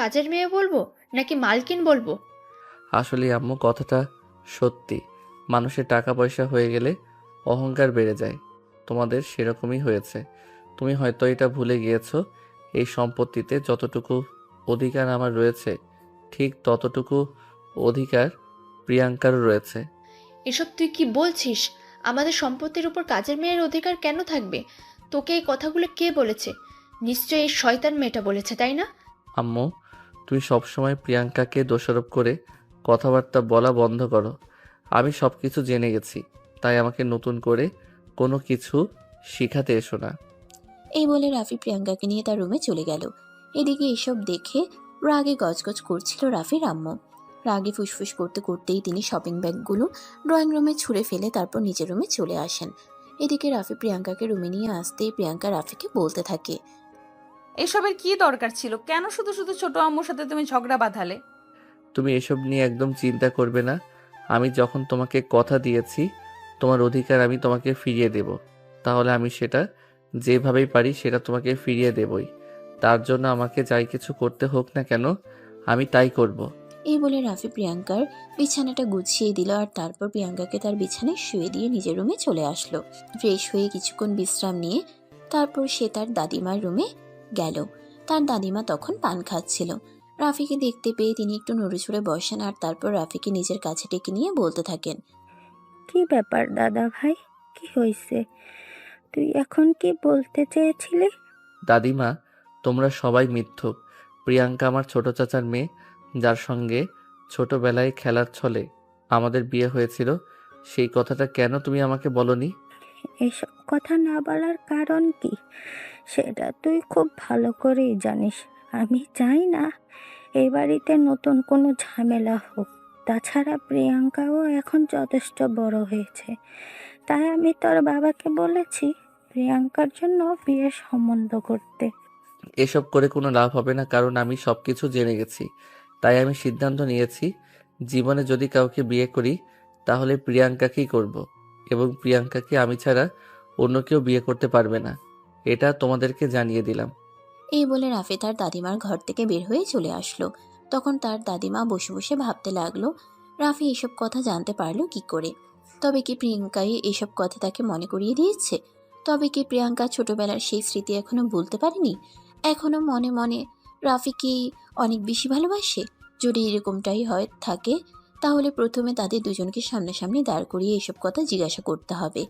কাজের মেয়ে বলবো নাকি মালকিন বলবো? আসলে আম্মু, কথাটা সত্যি। মানুষের টাকা পয়সা হয়ে গেলে অহংকার বেড়ে যায়। তোমাদের সেরকমই হয়েছে। তুমি হয়তো এটা ভুলে গিয়েছো, এই সম্পত্তিতে যতটুকু অধিকার আমার রয়েছে ঠিক ততটুকু অধিকার প্রিয়াঙ্কারও রয়েছে। এসব তুই কি বলছিস? আমাদের সম্পত্তির উপর কাজের মেয়ের অধিকার কেন থাকবে? তোকে এই কথাগুলো কে বলেছে? নিশ্চয়ই এই শয়তান মেয়েটা বলেছে, তাই না? আম্মু, তুমি সবসময় প্রিয়াঙ্কাকে দোষারোপ করে কথাবার্তা বলা বন্ধ করো। আমি সব কিছু জেনে গেছি, তাই আমাকে নতুন করে কোনো কিছু শিখাতে এসো না। এই বলে রাফি প্রিয়াঙ্কাকে নিয়ে তার রুমে চলে গেল। এদিকে এসব দেখে রাগে গজগজ করছিল রাফির আম্মু। রাগে ফুসফুস করতে করতেই তিনি শপিং ব্যাগগুলো ড্রয়িং রুমে ছুঁড়ে ফেলে তারপর নিজের রুমে চলে আসেন। এদিকে রাফি প্রিয়াঙ্কাকে রুমে নিয়ে আসতেই প্রিয়াঙ্কা রাফিকে বলতে থাকে, এসবের কি দরকার ছিল? কেন শুধু শুধু ছোট আম্মুর সাথে তুমি ঝগড়া বাঁধালে? তুমি এসব নিয়ে একদম চিন্তা করবে না। আমি যখন তোমাকে কথা দিয়েছি তোমার অধিকার আমি তোমাকে ফিরিয়ে দেব, তাহলে আমি সেটা যেভাবেই পারি সেটা তোমাকে ফিরিয়ে দেবই। তার জন্য আমাকে যাই কিছু করতে হোক না কেন আমি তাই করব। এই বলে রাফি প্রিয়াঙ্কার বিছানাটা গুছিয়ে দিল, আর তারপর প্রিয়াঙ্কাকে তার বিছানায় শুয়ে দিয়ে নিজের রুমে চলে আসলো। ফ্রেশ হয়ে কিছুক্ষণ বিশ্রাম নিয়ে তারপর সে তার দাদিমার রুমে গেল। তার দাদিমা তখন পান খাচ্ছিল। রাফিকে দেখতে পেয়ে তিনি একটু নড়েচড়ে বসেন, আর তারপর রাফিকে নিজের কাছে ডেকে নিয়ে বলতে থাকেন, কি ব্যাপার দাদা ভাই, কি হয়েছে? তুই এখন কি বলতে চেয়েছিলি? দাদিমা, তোমরা সবাই মিথ্যুক। প্রিয়াঙ্কা আমার ছোট চাচার মেয়ে, যার সঙ্গে ছোটবেলায় খেলার ছলে আমাদের বিয়ে হয়েছিল। সেই কথাটা কেন তুমি আমাকে বলনি? এসব কথা না বলার কারণ কি সেটা তুই খুব ভালো করেই জানিস। আমি চাই না এই বাড়িতে নতুন কোনো ঝামেলা হোক। তাছাড়া প্রিয়াঙ্কাও এখন যথেষ্ট বড় হয়েছে, তাই আমি তোর বাবাকে বলেছি প্রিয়াঙ্কার জন্য বিয়ের সম্বন্ধ করতে। এসব করে কোনো লাভ হবে না, কারণ আমি সব কিছু জেনে গেছি। তাই আমি সিদ্ধান্ত নিয়েছি, জীবনে যদি কাউকে বিয়ে করি তাহলে প্রিয়াঙ্কাকেই করব, এবং প্রিয়াঙ্কাকে আমি ছাড়া অন্য কেউ বিয়ে করতে পারবে না। এটা তোমাদেরকে জানিয়ে দিলাম। এই বলে রাফি তার দাদিমার ঘর থেকে বের হয়ে চলে আসলো। তখন তার দাদিমা বসে বসে ভাবতে লাগলো, রাফি এসব কথা জানতে পারলো কি করে? তবে কি প্রিয়াঙ্কাই এসব কথা তাকে মনে করিয়ে দিয়েছে? তবে কি প্রিয়াঙ্কা ছোটবেলার সেই স্মৃতি এখনো ভুলতে পারেনি? এখনো মনে মনে রাফিকে অনেক বেশি ভালোবাসে? যদি এরকমটাই হয় থাকে, তাহলে প্রথমে তাদের দুজনকে সামনাসামনি দাঁড় করিয়ে এসব কথা জিজ্ঞাসা করতে হবে,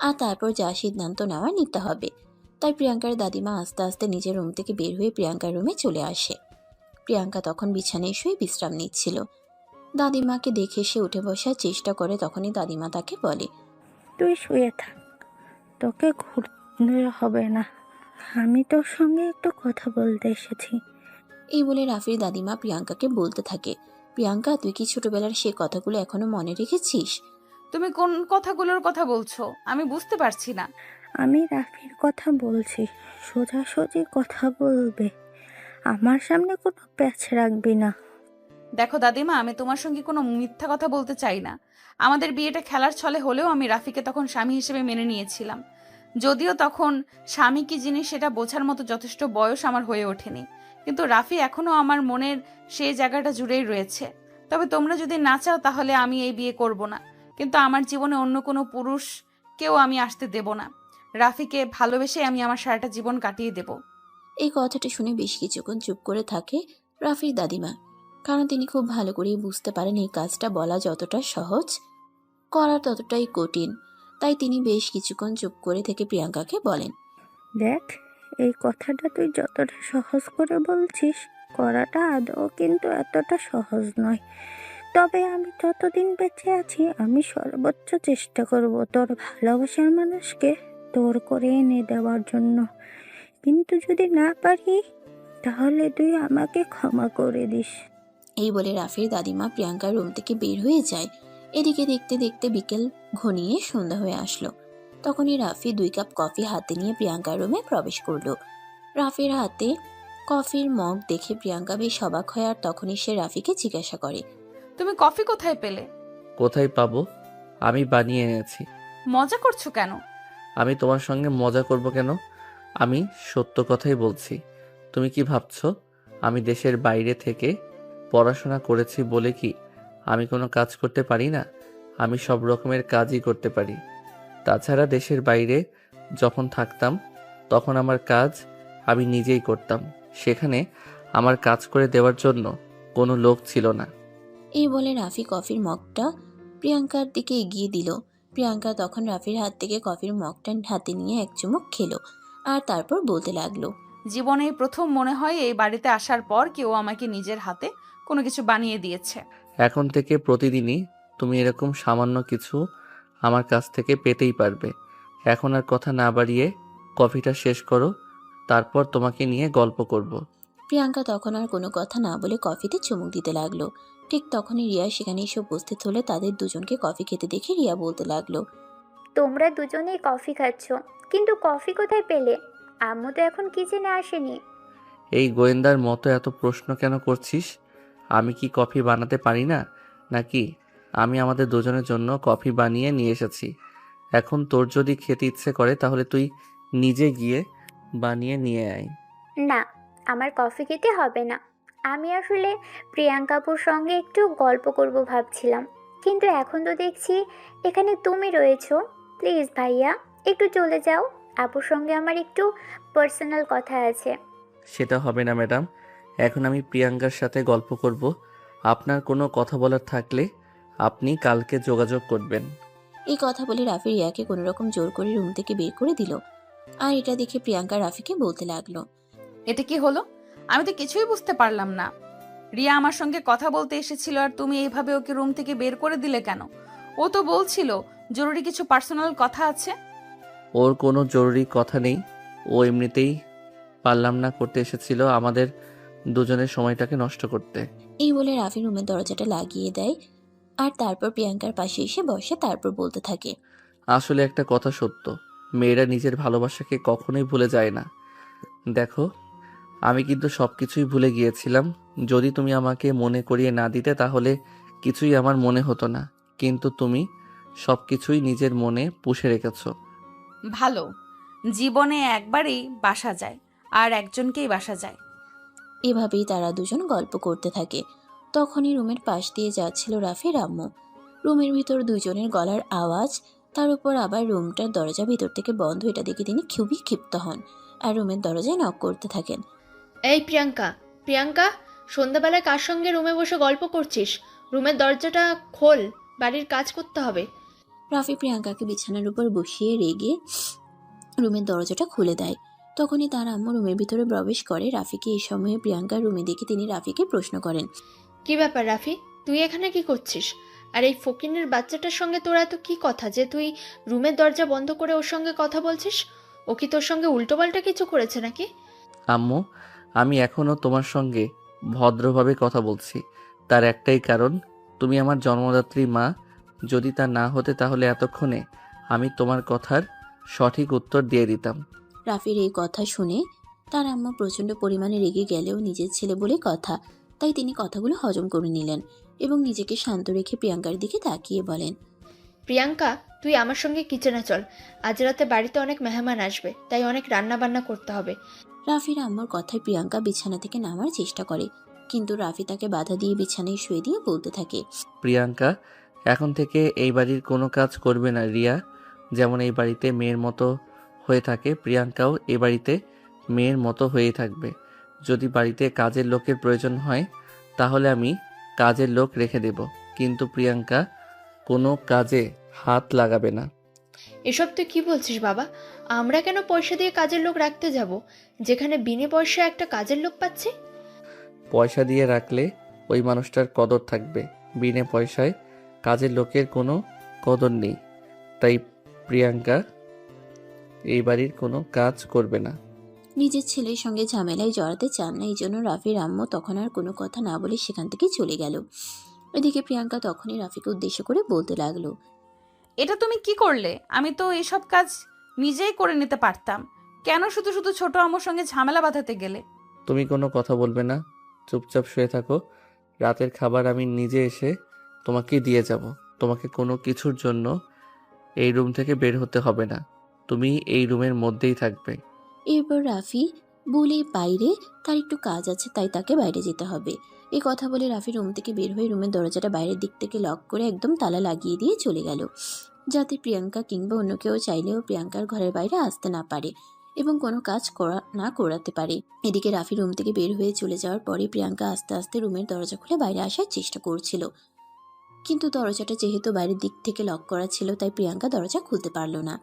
আর তারপর যা সিদ্ধান্ত নেওয়ার নিতে হবে। তাই প্রিয়াঙ্কার দাদিমা আস্তে আস্তে নিজের রুম থেকে বের হয়ে প্রিয়াঙ্কার রুমে চলে আসে। প্রিয়াঙ্কা তখন বিছানায় শুয়ে বিশ্রাম নিচ্ছিল। দাদিমাকে দেখে সে উঠে বসার চেষ্টা করে, তখনই দাদিমা তাকে বলে, তুই শুয়ে থাক, তোকে ঘুরতে হবে না, আমি তোর সঙ্গে একটু কথা বলতে এসেছি। এই বলে রাফির দাদিমা প্রিয়াঙ্কাকে বলতে থাকে, প্রিয়াঙ্কা, তুই কি ছোটবেলার সে কথাগুলো এখনো মনে রেখেছিস? তুমি কোন কথাগুলোর কথা বলছো আমি বুঝতে পারছি না। আমি রাফির কথা বলছি, সোজাসুজি কথা বলবে, আমার সামনে কোনো প্যাচ রাখবি না। দেখো দাদিমা, আমি তোমার সঙ্গে কোনো মিথ্যা কথা বলতে চাই না। আমাদের বিয়েটা খেলার ছলে হলেও আমি রাফিকে তখন স্বামী হিসেবে মেনে নিয়েছিলাম। যদিও তখন স্বামী কি জিনিস সেটা বোঝার মতো যথেষ্ট বয়স আমার হয়ে ওঠেনি, কিন্তু রাফি এখনো আমার মনের সেই জায়গাটা জুড়েই রয়েছে। তবে তোমরা যদি না চাও তাহলে আমি এই বিয়ে করব না, কিন্তু আমার জীবনে অন্য কোনো পুরুষকেও আমি আসতে দেব না। রাফিকে ভালোবেসে আমি আমার সারাটা জীবন কাটিয়ে দেব। এই কথাটা শুনে বেশ কিছুক্ষণ চুপ করে থাকে রাফির দাদিমা, কারণ তিনি খুব ভালো করেই বুঝতে পারেন এই কাজটা বলা যতটা সহজ, করা ততটাই কঠিন। তাই তিনি বেশ কিছুক্ষণ চুপ করে থেকে প্রিয়াঙ্কাকে বলেন, দেখ, এই কথাটা তুই যতটা সহজ করে বলছিস, করাটা আদৌ কিন্তু এতটা সহজ নয়। তবে আমি যতদিন বেঁচে আছি আমি সর্বোচ্চ চেষ্টা করব তোর ভালোবাসার মানুষকে তোর করে এনে দেওয়ার জন্য। কিন্তু যদি না পারি তাহলে তুই আমাকে ক্ষমা করে দিস। এই বলে রাফির দাদিমা প্রিয়াঙ্কার রুম থেকে বের হয়ে যায়। এদিকে দেখতে দেখতে বিকেল ঘনিয়ে সন্ধ্যা হয়ে আসলো। তখনই রাফি 2 কাপ কফি হাতে নিয়ে প্রিয়াঙ্কার রুমে প্রবেশ করলো। রাফির হাতে কফির মগ দেখে প্রিয়াঙ্কা বেশ অবাক হয়, আর তখনই সে রাফিকে জিজ্ঞাসা করে, তুমি কফি কোথায় পেলে? কোথায় পাবো? আমি বানিয়ে এনেছি। মজা করছো কেন? আমি তোমার সঙ্গে মজা করব কেন? আমি সত্য কথাই বলছি। তুমি কি ভাবছো আমি দেশের বাইরে থেকে পড়াশোনা করেছি বলে কি আমি কোনো কাজ করতে পারি না? আমি সব রকমের কাজই করতে পারি। তাছাড়া দেশের বাইরে যখন থাকতাম তখন আমার কাজ আমি নিজেই করতাম। সেখানে আমার কাজ করে দেওয়ার জন্য কোনো লোক ছিল না। এই বলে রাফি কফির মগটা প্রিয়াঙ্কার দিকে এগিয়ে দিল। প্রিয়াঙ্কা তখন রাফির হাত থেকে কফির মগটা হাতে নিয়ে এক চুমুক খেলো, আর তারপর বলতে লাগলো, জীবনে এই প্রথম মনে হয় এই বাড়িতে আসার পর কেউ আমাকে নিজের হাতে কোনো কিছু বানিয়ে দিয়েছে। এখন থেকে প্রতিদিনই তুমি এরকম সামান্য কিছু আমার কাছ থেকে পেতেই পারবে। এখন আর কথা না বাড়িয়ে কফিটা শেষ করো, তারপর তোমাকে নিয়ে গল্প করব। প্রিয়াঙ্কা তখন আর কোনো কথা না বলে কফিতে চুমুক দিতে লাগলো। ঠিক তখনই রিয়া সেখানে এসে উপস্থিত হলে তাদের দুজনকে কফি খেতে দেখে রিয়া বলতে লাগলো, তোমরা দুজনেই কফি খাচ্ছ, কিন্তু কফি কোথায় পেলে? আম্মু তো এখন কিচেনে আসেনি। এই গোয়েন্দার মতো এত প্রশ্ন কেন করছিস? আমি কি কফি বানাতে পারি না নাকি? আমি আমাদের দুজনের জন্য কফি বানিয়ে নিয়ে এসেছি। এখন তোর যদি খেতে ইচ্ছে করে তাহলে তুই নিজে গিয়ে বানিয়ে নিয়ে আয়। না, আমার কফি খেতে হবে না। আমি আসলে প্রিয়াঙ্কাপুর সঙ্গে একটু গল্প করব ভাবছিলাম, কিন্তু এখন তো দেখছি এখানে তুমি রয়েছো। প্লিজ ভাইয়া, একটু চলে যাও। আপুর সঙ্গে আমার একটু পার্সোনাল কথা আছে। সেটা হবে না ম্যাডাম, এখন আমি প্রিয়াঙ্কার সাথে গল্প করব। আপনার কোনো কথা বলার থাকলে আপনি কালকে যোগাযোগ করবেন। এই কথা বলে রাফি রিয়াকে কোনো রকম জোর করে রুম থেকে বের করে দিল। আর এটা দেখে প্রিয়াঙ্কা রাফিকে বলতে লাগলো, এটা কি হলো? আমি তো কিছুই বুঝতে পারলাম না। রিয়া আমার সঙ্গে কথা বলতে এসেছিল আর তুমি এইভাবে ওকে রুম থেকে বের করে দিলে কেন? ও তো বলছিল জরুরি কিছু পার্সোনাল কথা আছে। ওর কোনো জরুরি কথা নেই, ও এমনিতেই পারলাম না করতে এসেছিল আমাদের দুজনের সময়টাকে নষ্ট করতে। এই বলে রাফি রুমের দরজাটা লাগিয়ে দেয়, আর তারপর প্রিয়াঙ্কার পাশে এসে বসে, তারপর বলতে থাকে, আসলে একটা কথা সত্য, মেয়েরা নিজের ভালোবাসাকে কখনোই ভুলে যায় না। দেখো, আমি কিন্তু সব কিছুই ভুলে গিয়েছিলাম। যদি তুমি আমাকে মনে করিয়ে না দিতে তাহলে কিছুই আমার মনে হতো না, কিন্তু তুমি সব কিছুই নিজের মনে পুষে রেখেছো। ভালো, জীবনে একবারই বাসা যায় আর একজনকেই বাসা যায়। এভাবেই তারা দুজন গল্প করতে থাকে। তখনই রুমের পাশ দিয়ে যাচ্ছিল রাফির আম্মু। রুমের ভিতর দুজনের গলার আওয়াজ, তার উপর আবার রুমটার দরজা ভিতর থেকে বন্ধ। এটা দেখে তিনি খুবই ক্ষিপ্ত হন আর রুমের দরজায় নক করতে থাকেন। এই প্রিয়াঙ্কা, প্রিয়াঙ্কা, সন্ধ্যাবেলায় কার সঙ্গে রুমে বসে গল্প করছিস? রুমের দরজাটা খোল, বাড়ির কাজ করতে হবে। রাফি প্রিয়াঙ্কাকে বিছানার উপর বসিয়ে রেগে রুমের দরজাটা খুলে দেয়। তখনই তার আম্মু রুমের ভিতরে প্রবেশ করে। রাফিকে এই সময়ে প্রিয়াঙ্কার রুমে দেখে তিনি রাফিকে প্রশ্ন করেন, কি ব্যাপার রাফি, তুই এখানে কি করছিস? আর এই ফকিনের বাচ্চাটার সঙ্গে তোর এত কি কথা যে তুই রুমের দরজা বন্ধ করে ওর সঙ্গে কথা বলছিস? ও কি তোর সঙ্গে উল্টোপাল্টা কিছু করেছে নাকি? আম্মু, আমি এখনো তোমার সঙ্গে ভদ্রভাবে কথা বলছি। তার একটাই কারণ, তুমি আমার জন্মদাত্রী মা। যদি তা না হতে তাহলে এতক্ষণে আমি তোমার কথার সঠিক উত্তর দিয়ে দিতাম। রাফির এই কথা শুনে তার আম্মা প্রচণ্ড পরিমাণে রেগে গেলেও নিজের ছেলে বলে কথা, তাই তিনি কথাগুলো হজম করে নিলেন এবং নিজেকে শান্ত রেখে প্রিয়াঙ্কার দিকে তাকিয়ে বলেন, প্রিয়াঙ্কা, তুই আমার সঙ্গে কিচেনে চল। আজ রাতে বাড়িতে অনেক মেহমান আসবে, তাই অনেক রান্না বান্না করতে হবে। রাফির আম্মুর কথায় প্রিয়াঙ্কা বিছানা থেকে নামার চেষ্টা করে, কিন্তু রাফি তাকে বাধা দিয়ে বিছানায় শুয়ে দিয়ে বলতে থাকে, প্রিয়াঙ্কা, এখন থেকে এই বাড়ির কোনো কাজ করবে না। রিয়া যেমন এই বাড়িতে মেয়ের মতো হয়ে থাকে, প্রিয়াঙ্কাও এই বাড়িতে মেয়ের মতো হয়েই থাকবে। যদি বাড়িতে কাজের লোকের প্রয়োজন হয় তাহলে আমি কাজের লোক রেখে দেব, কিন্তু প্রিয়াঙ্কা কোনো কাজে হাত লাগাবে না। এসব তুই কি বলছিস বাবা? আমরা কেন পয়সা দিয়ে কাজের লোক রাখতে যাব, যেখানে বিনে পয়সায় একটা কাজের লোক পাচ্ছি? পয়সা দিয়ে রাখলে ওই মানুষটার কদর থাকবে, বিনে পয়সায় কাজের লোকের কোনো কদর নেই। তাই প্রিয়াঙ্কা এই বাড়ির কোনো কাজ করবে না। নিজের ছেলের সঙ্গে ঝামেলায় জড়াতে চান না, এই জন্য রাফির আম্মু তখন আর কোনো কথা না বলে সেখান থেকে চলে গেল। এদিকে প্রিয়াঙ্কা তখনই রাফিকে উদ্দেশ্য করে বলতে লাগলো, এটা তুমি কি করলে? আমি তো এসব কাজ নিজেই করে নিতে পারতাম। কেন শুধু শুধু ছোট আম্মুর সঙ্গে ঝামেলা বাঁধাতে গেলে? তুমি কোনো কথা বলবে না, চুপচাপ শুয়ে থাকো। রাতের খাবার আমি নিজে এসে তোমাকে দিয়ে যাব। তোমাকে কোনো কিছুর জন্য এই রুম থেকে বের হতে হবে না, তুমি এই রুমের মধ্যেই থাকবে। এরপর রাফি বলে বাইরে তার একটু কাজ আছে, তাই তাকে বাইরে যেতে হবে। এই কথা বলে রাফি রুম থেকে বের হয়ে রুমের দরজাটা বাইরের দিক থেকে লক করে একদম তালা লাগিয়ে দিয়ে চলে গেল, যাতে প্রিয়াঙ্কা কিংবা অন্য কেউ চাইলেও প্রিয়াঙ্কার ঘরের বাইরে আসতে না পারে এবং কোনো কাজ করাতে পারে। এদিকে রাফি রুম থেকে বের হয়ে চলে যাওয়ার পরে প্রিয়াঙ্কা আস্তে আস্তে রুমের দরজা খুলে বাইরে আসার চেষ্টা করছিল, কিন্তু দরজাটা যেহেতু বাইরের দিক থেকে লক করা ছিল, তাই প্রিয়াঙ্কা দরজা খুলতে পারলো না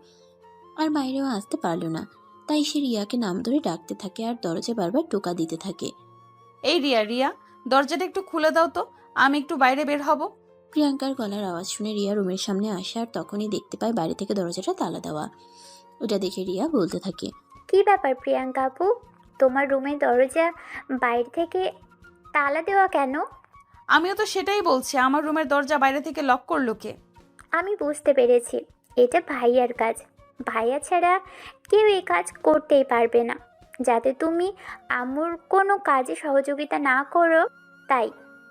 আর বাইরেও আসতে পারলো না। তাই সে রিয়াকে নাম ধরে ডাকতে থাকে আর দরজা বারবার টোকা দিতে থাকে। এই রিয়া, রিয়া, দরজাটা একটু খুলে দাও তো, আমি একটু বাইরে বের হব। প্রিয়াঙ্কার গলার আওয়াজ শুনে রিয়া রুমের সামনে আসে আর তখনই দেখতে পায় বাইরে থেকে দরজাটা তালা দেওয়া। ওটা দেখে রিয়া বলতে থাকে, কি ব্যাপার প্রিয়াঙ্কা আপু, তোমার রুমের দরজা বাইরে থেকে তালা দেওয়া কেন? আমিও তো সেটাই বলছি, আমার রুমের দরজা বাইরে থেকে লক করলো কে? আমি বুঝতে পেরেছি, এটা ভাইয়ার কাজ। ভাইয়া ছাড়া কেউ এই কাজ করতেই পারবে না, যাতে তুমি আম্মুর কোনো কাজে সহযোগিতা না করো। তাই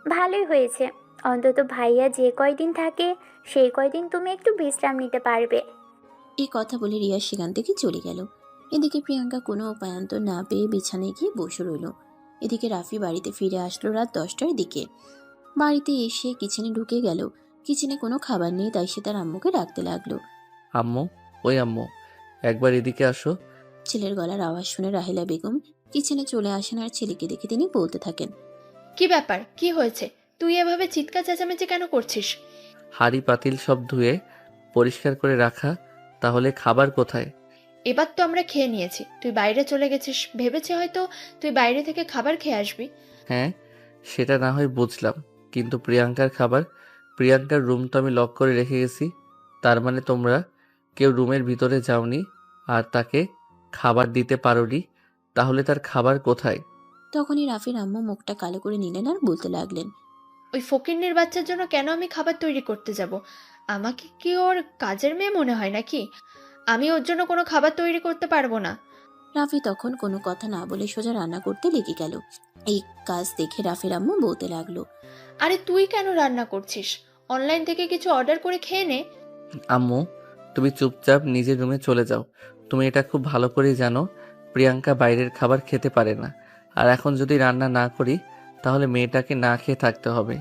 ভালোই হয়েছে, অন্তত ভাইয়া যে কয়দিন থাকে সেই কয়দিন তুমি একটু বিশ্রাম নিতে পারবে। এই কথা বলে রিয়া সেখান থেকে চলে গেল। এদিকে প্রিয়াঙ্কা কোনো উপায়ান্তর না পেয়ে বিছানায় গিয়ে বসে রইল। এদিকে রাফি বাড়িতে ফিরে আসলো রাত 10টার দিকে। বাড়িতে এসে কিচেনে ঢুকে গেল। কিচেনে কোনো খাবার নেই, তাই সে তার আম্মুকে ডাকতে লাগলো। আম্মু, ওই আম্মু, একবার এদিকে আসো। ছেলের গলার আওয়াজ শুনে রাহেলা বেগম কিচেনে চলে আসেন আর ছেলেকে দেখে তিনি বলতে থাকেন, কি ব্যাপার, কি হয়েছে? তুই এভাবে চিৎকার চেঁচামেচি কেন করছিস? হাঁড়ি পাতিল সব ধুয়ে পরিষ্কার করে রাখা, তাহলে খাবার কোথায়? এবার তো আমরা খেয়ে নিয়েছি, তুই বাইরে চলে গেছিস, ভেবেছি হয়তো তুই বাইরে থেকে খাবার খেয়ে আসবি। হ্যাঁ, সেটা না হয় বুঝলাম, কিন্তু প্রিয়াঙ্কার খাবার, প্রিয়াঙ্কার রুম তো আমি লক করে রেখে গেছি। তার মানে তোমরা কেউ রুমের ভিতরে যাওনি আর তাকে খাবার দিতে পারোনি, তাহলে তার খাবার কোথায়? তখনই রাফির আম্মু মুখটা কালো করে নিলেন আর বলতে লাগলেন, ওই ফকিন্নির বাচ্চার জন্য কেন আমি খাবার তৈরি করতে যাব? আমাকে কি ওর কাজের মেয়ে মনে হয় নাকি? আমি ওর জন্য কোনো খাবার তৈরি করতে পারবো না। রাফি তখন কোনো কথা না বলে সোজা রান্না করতে লেগে গেল। এই কাজ দেখে রাফির আম্মু বলতে লাগলো, আরে তুই কেন রান্না করছিস? অনলাইন থেকে কিছু অর্ডার করে খেয়ে নে। আম্মু, তুমি চুপচাপ নিজের রুমে চলে যাও। তুমি এটা খুব ভালো করেই জানো প্রিয়াঙ্কা বাইরের খাবার খেতে পারে না, আর এখন যদি রান্না না করি তাহলে মেয়েটাকে না খেয়ে থাকতে হবে।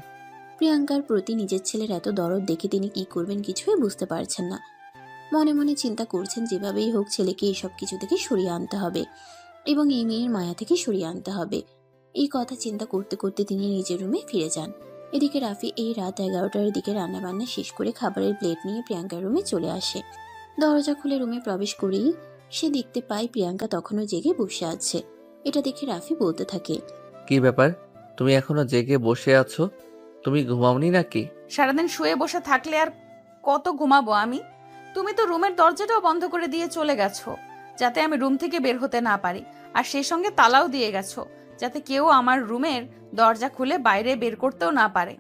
প্রিয়াঙ্কার প্রতি নিজের ছেলের এত দরদ দেখে তিনি কি করবেন কিছুই বুঝতে পারছেন না। মনে মনে চিন্তা করছেন যেভাবেই হোক ছেলেকে এইসব কিছু থেকে সরিয়ে আনতে হবে এবং এই মেয়ের মায়া থেকে সরিয়ে আনতে হবে। এই কথা চিন্তা করতে করতে তিনি নিজের রুমে ফিরে যান। এদিকে রাফি এই রাত 11টার দিকে রান্নাবান্না শেষ করে খাবারের প্লেট নিয়ে প্রিয়াঙ্কার রুমে চলে আসে। দরজা খুলে রুমে প্রবেশ করেই সে দেখতে পায় প্রিয়াঙ্কা তখনও জেগে বসে আছে। এটা দেখে রাফি বলতে থাকে, কি ব্যাপার, তুমি এখনো জেগে বসে আছো? তুমি ঘুমাওনি নাকি? সারাদিন শুয়ে বসে থাকলে আর কত ঘুমাবো আমি? তুমি তো রুমের দরজাটাও বন্ধ করে দিয়ে চলে গেছো, যাতে আমি রুম থেকে বের হতে না পারি, আর সেই সঙ্গে তালাও দিয়ে গেছো, যাতে কেউ আমার রুমের দরজা খুলে বাইরে বের করতেও না পারে।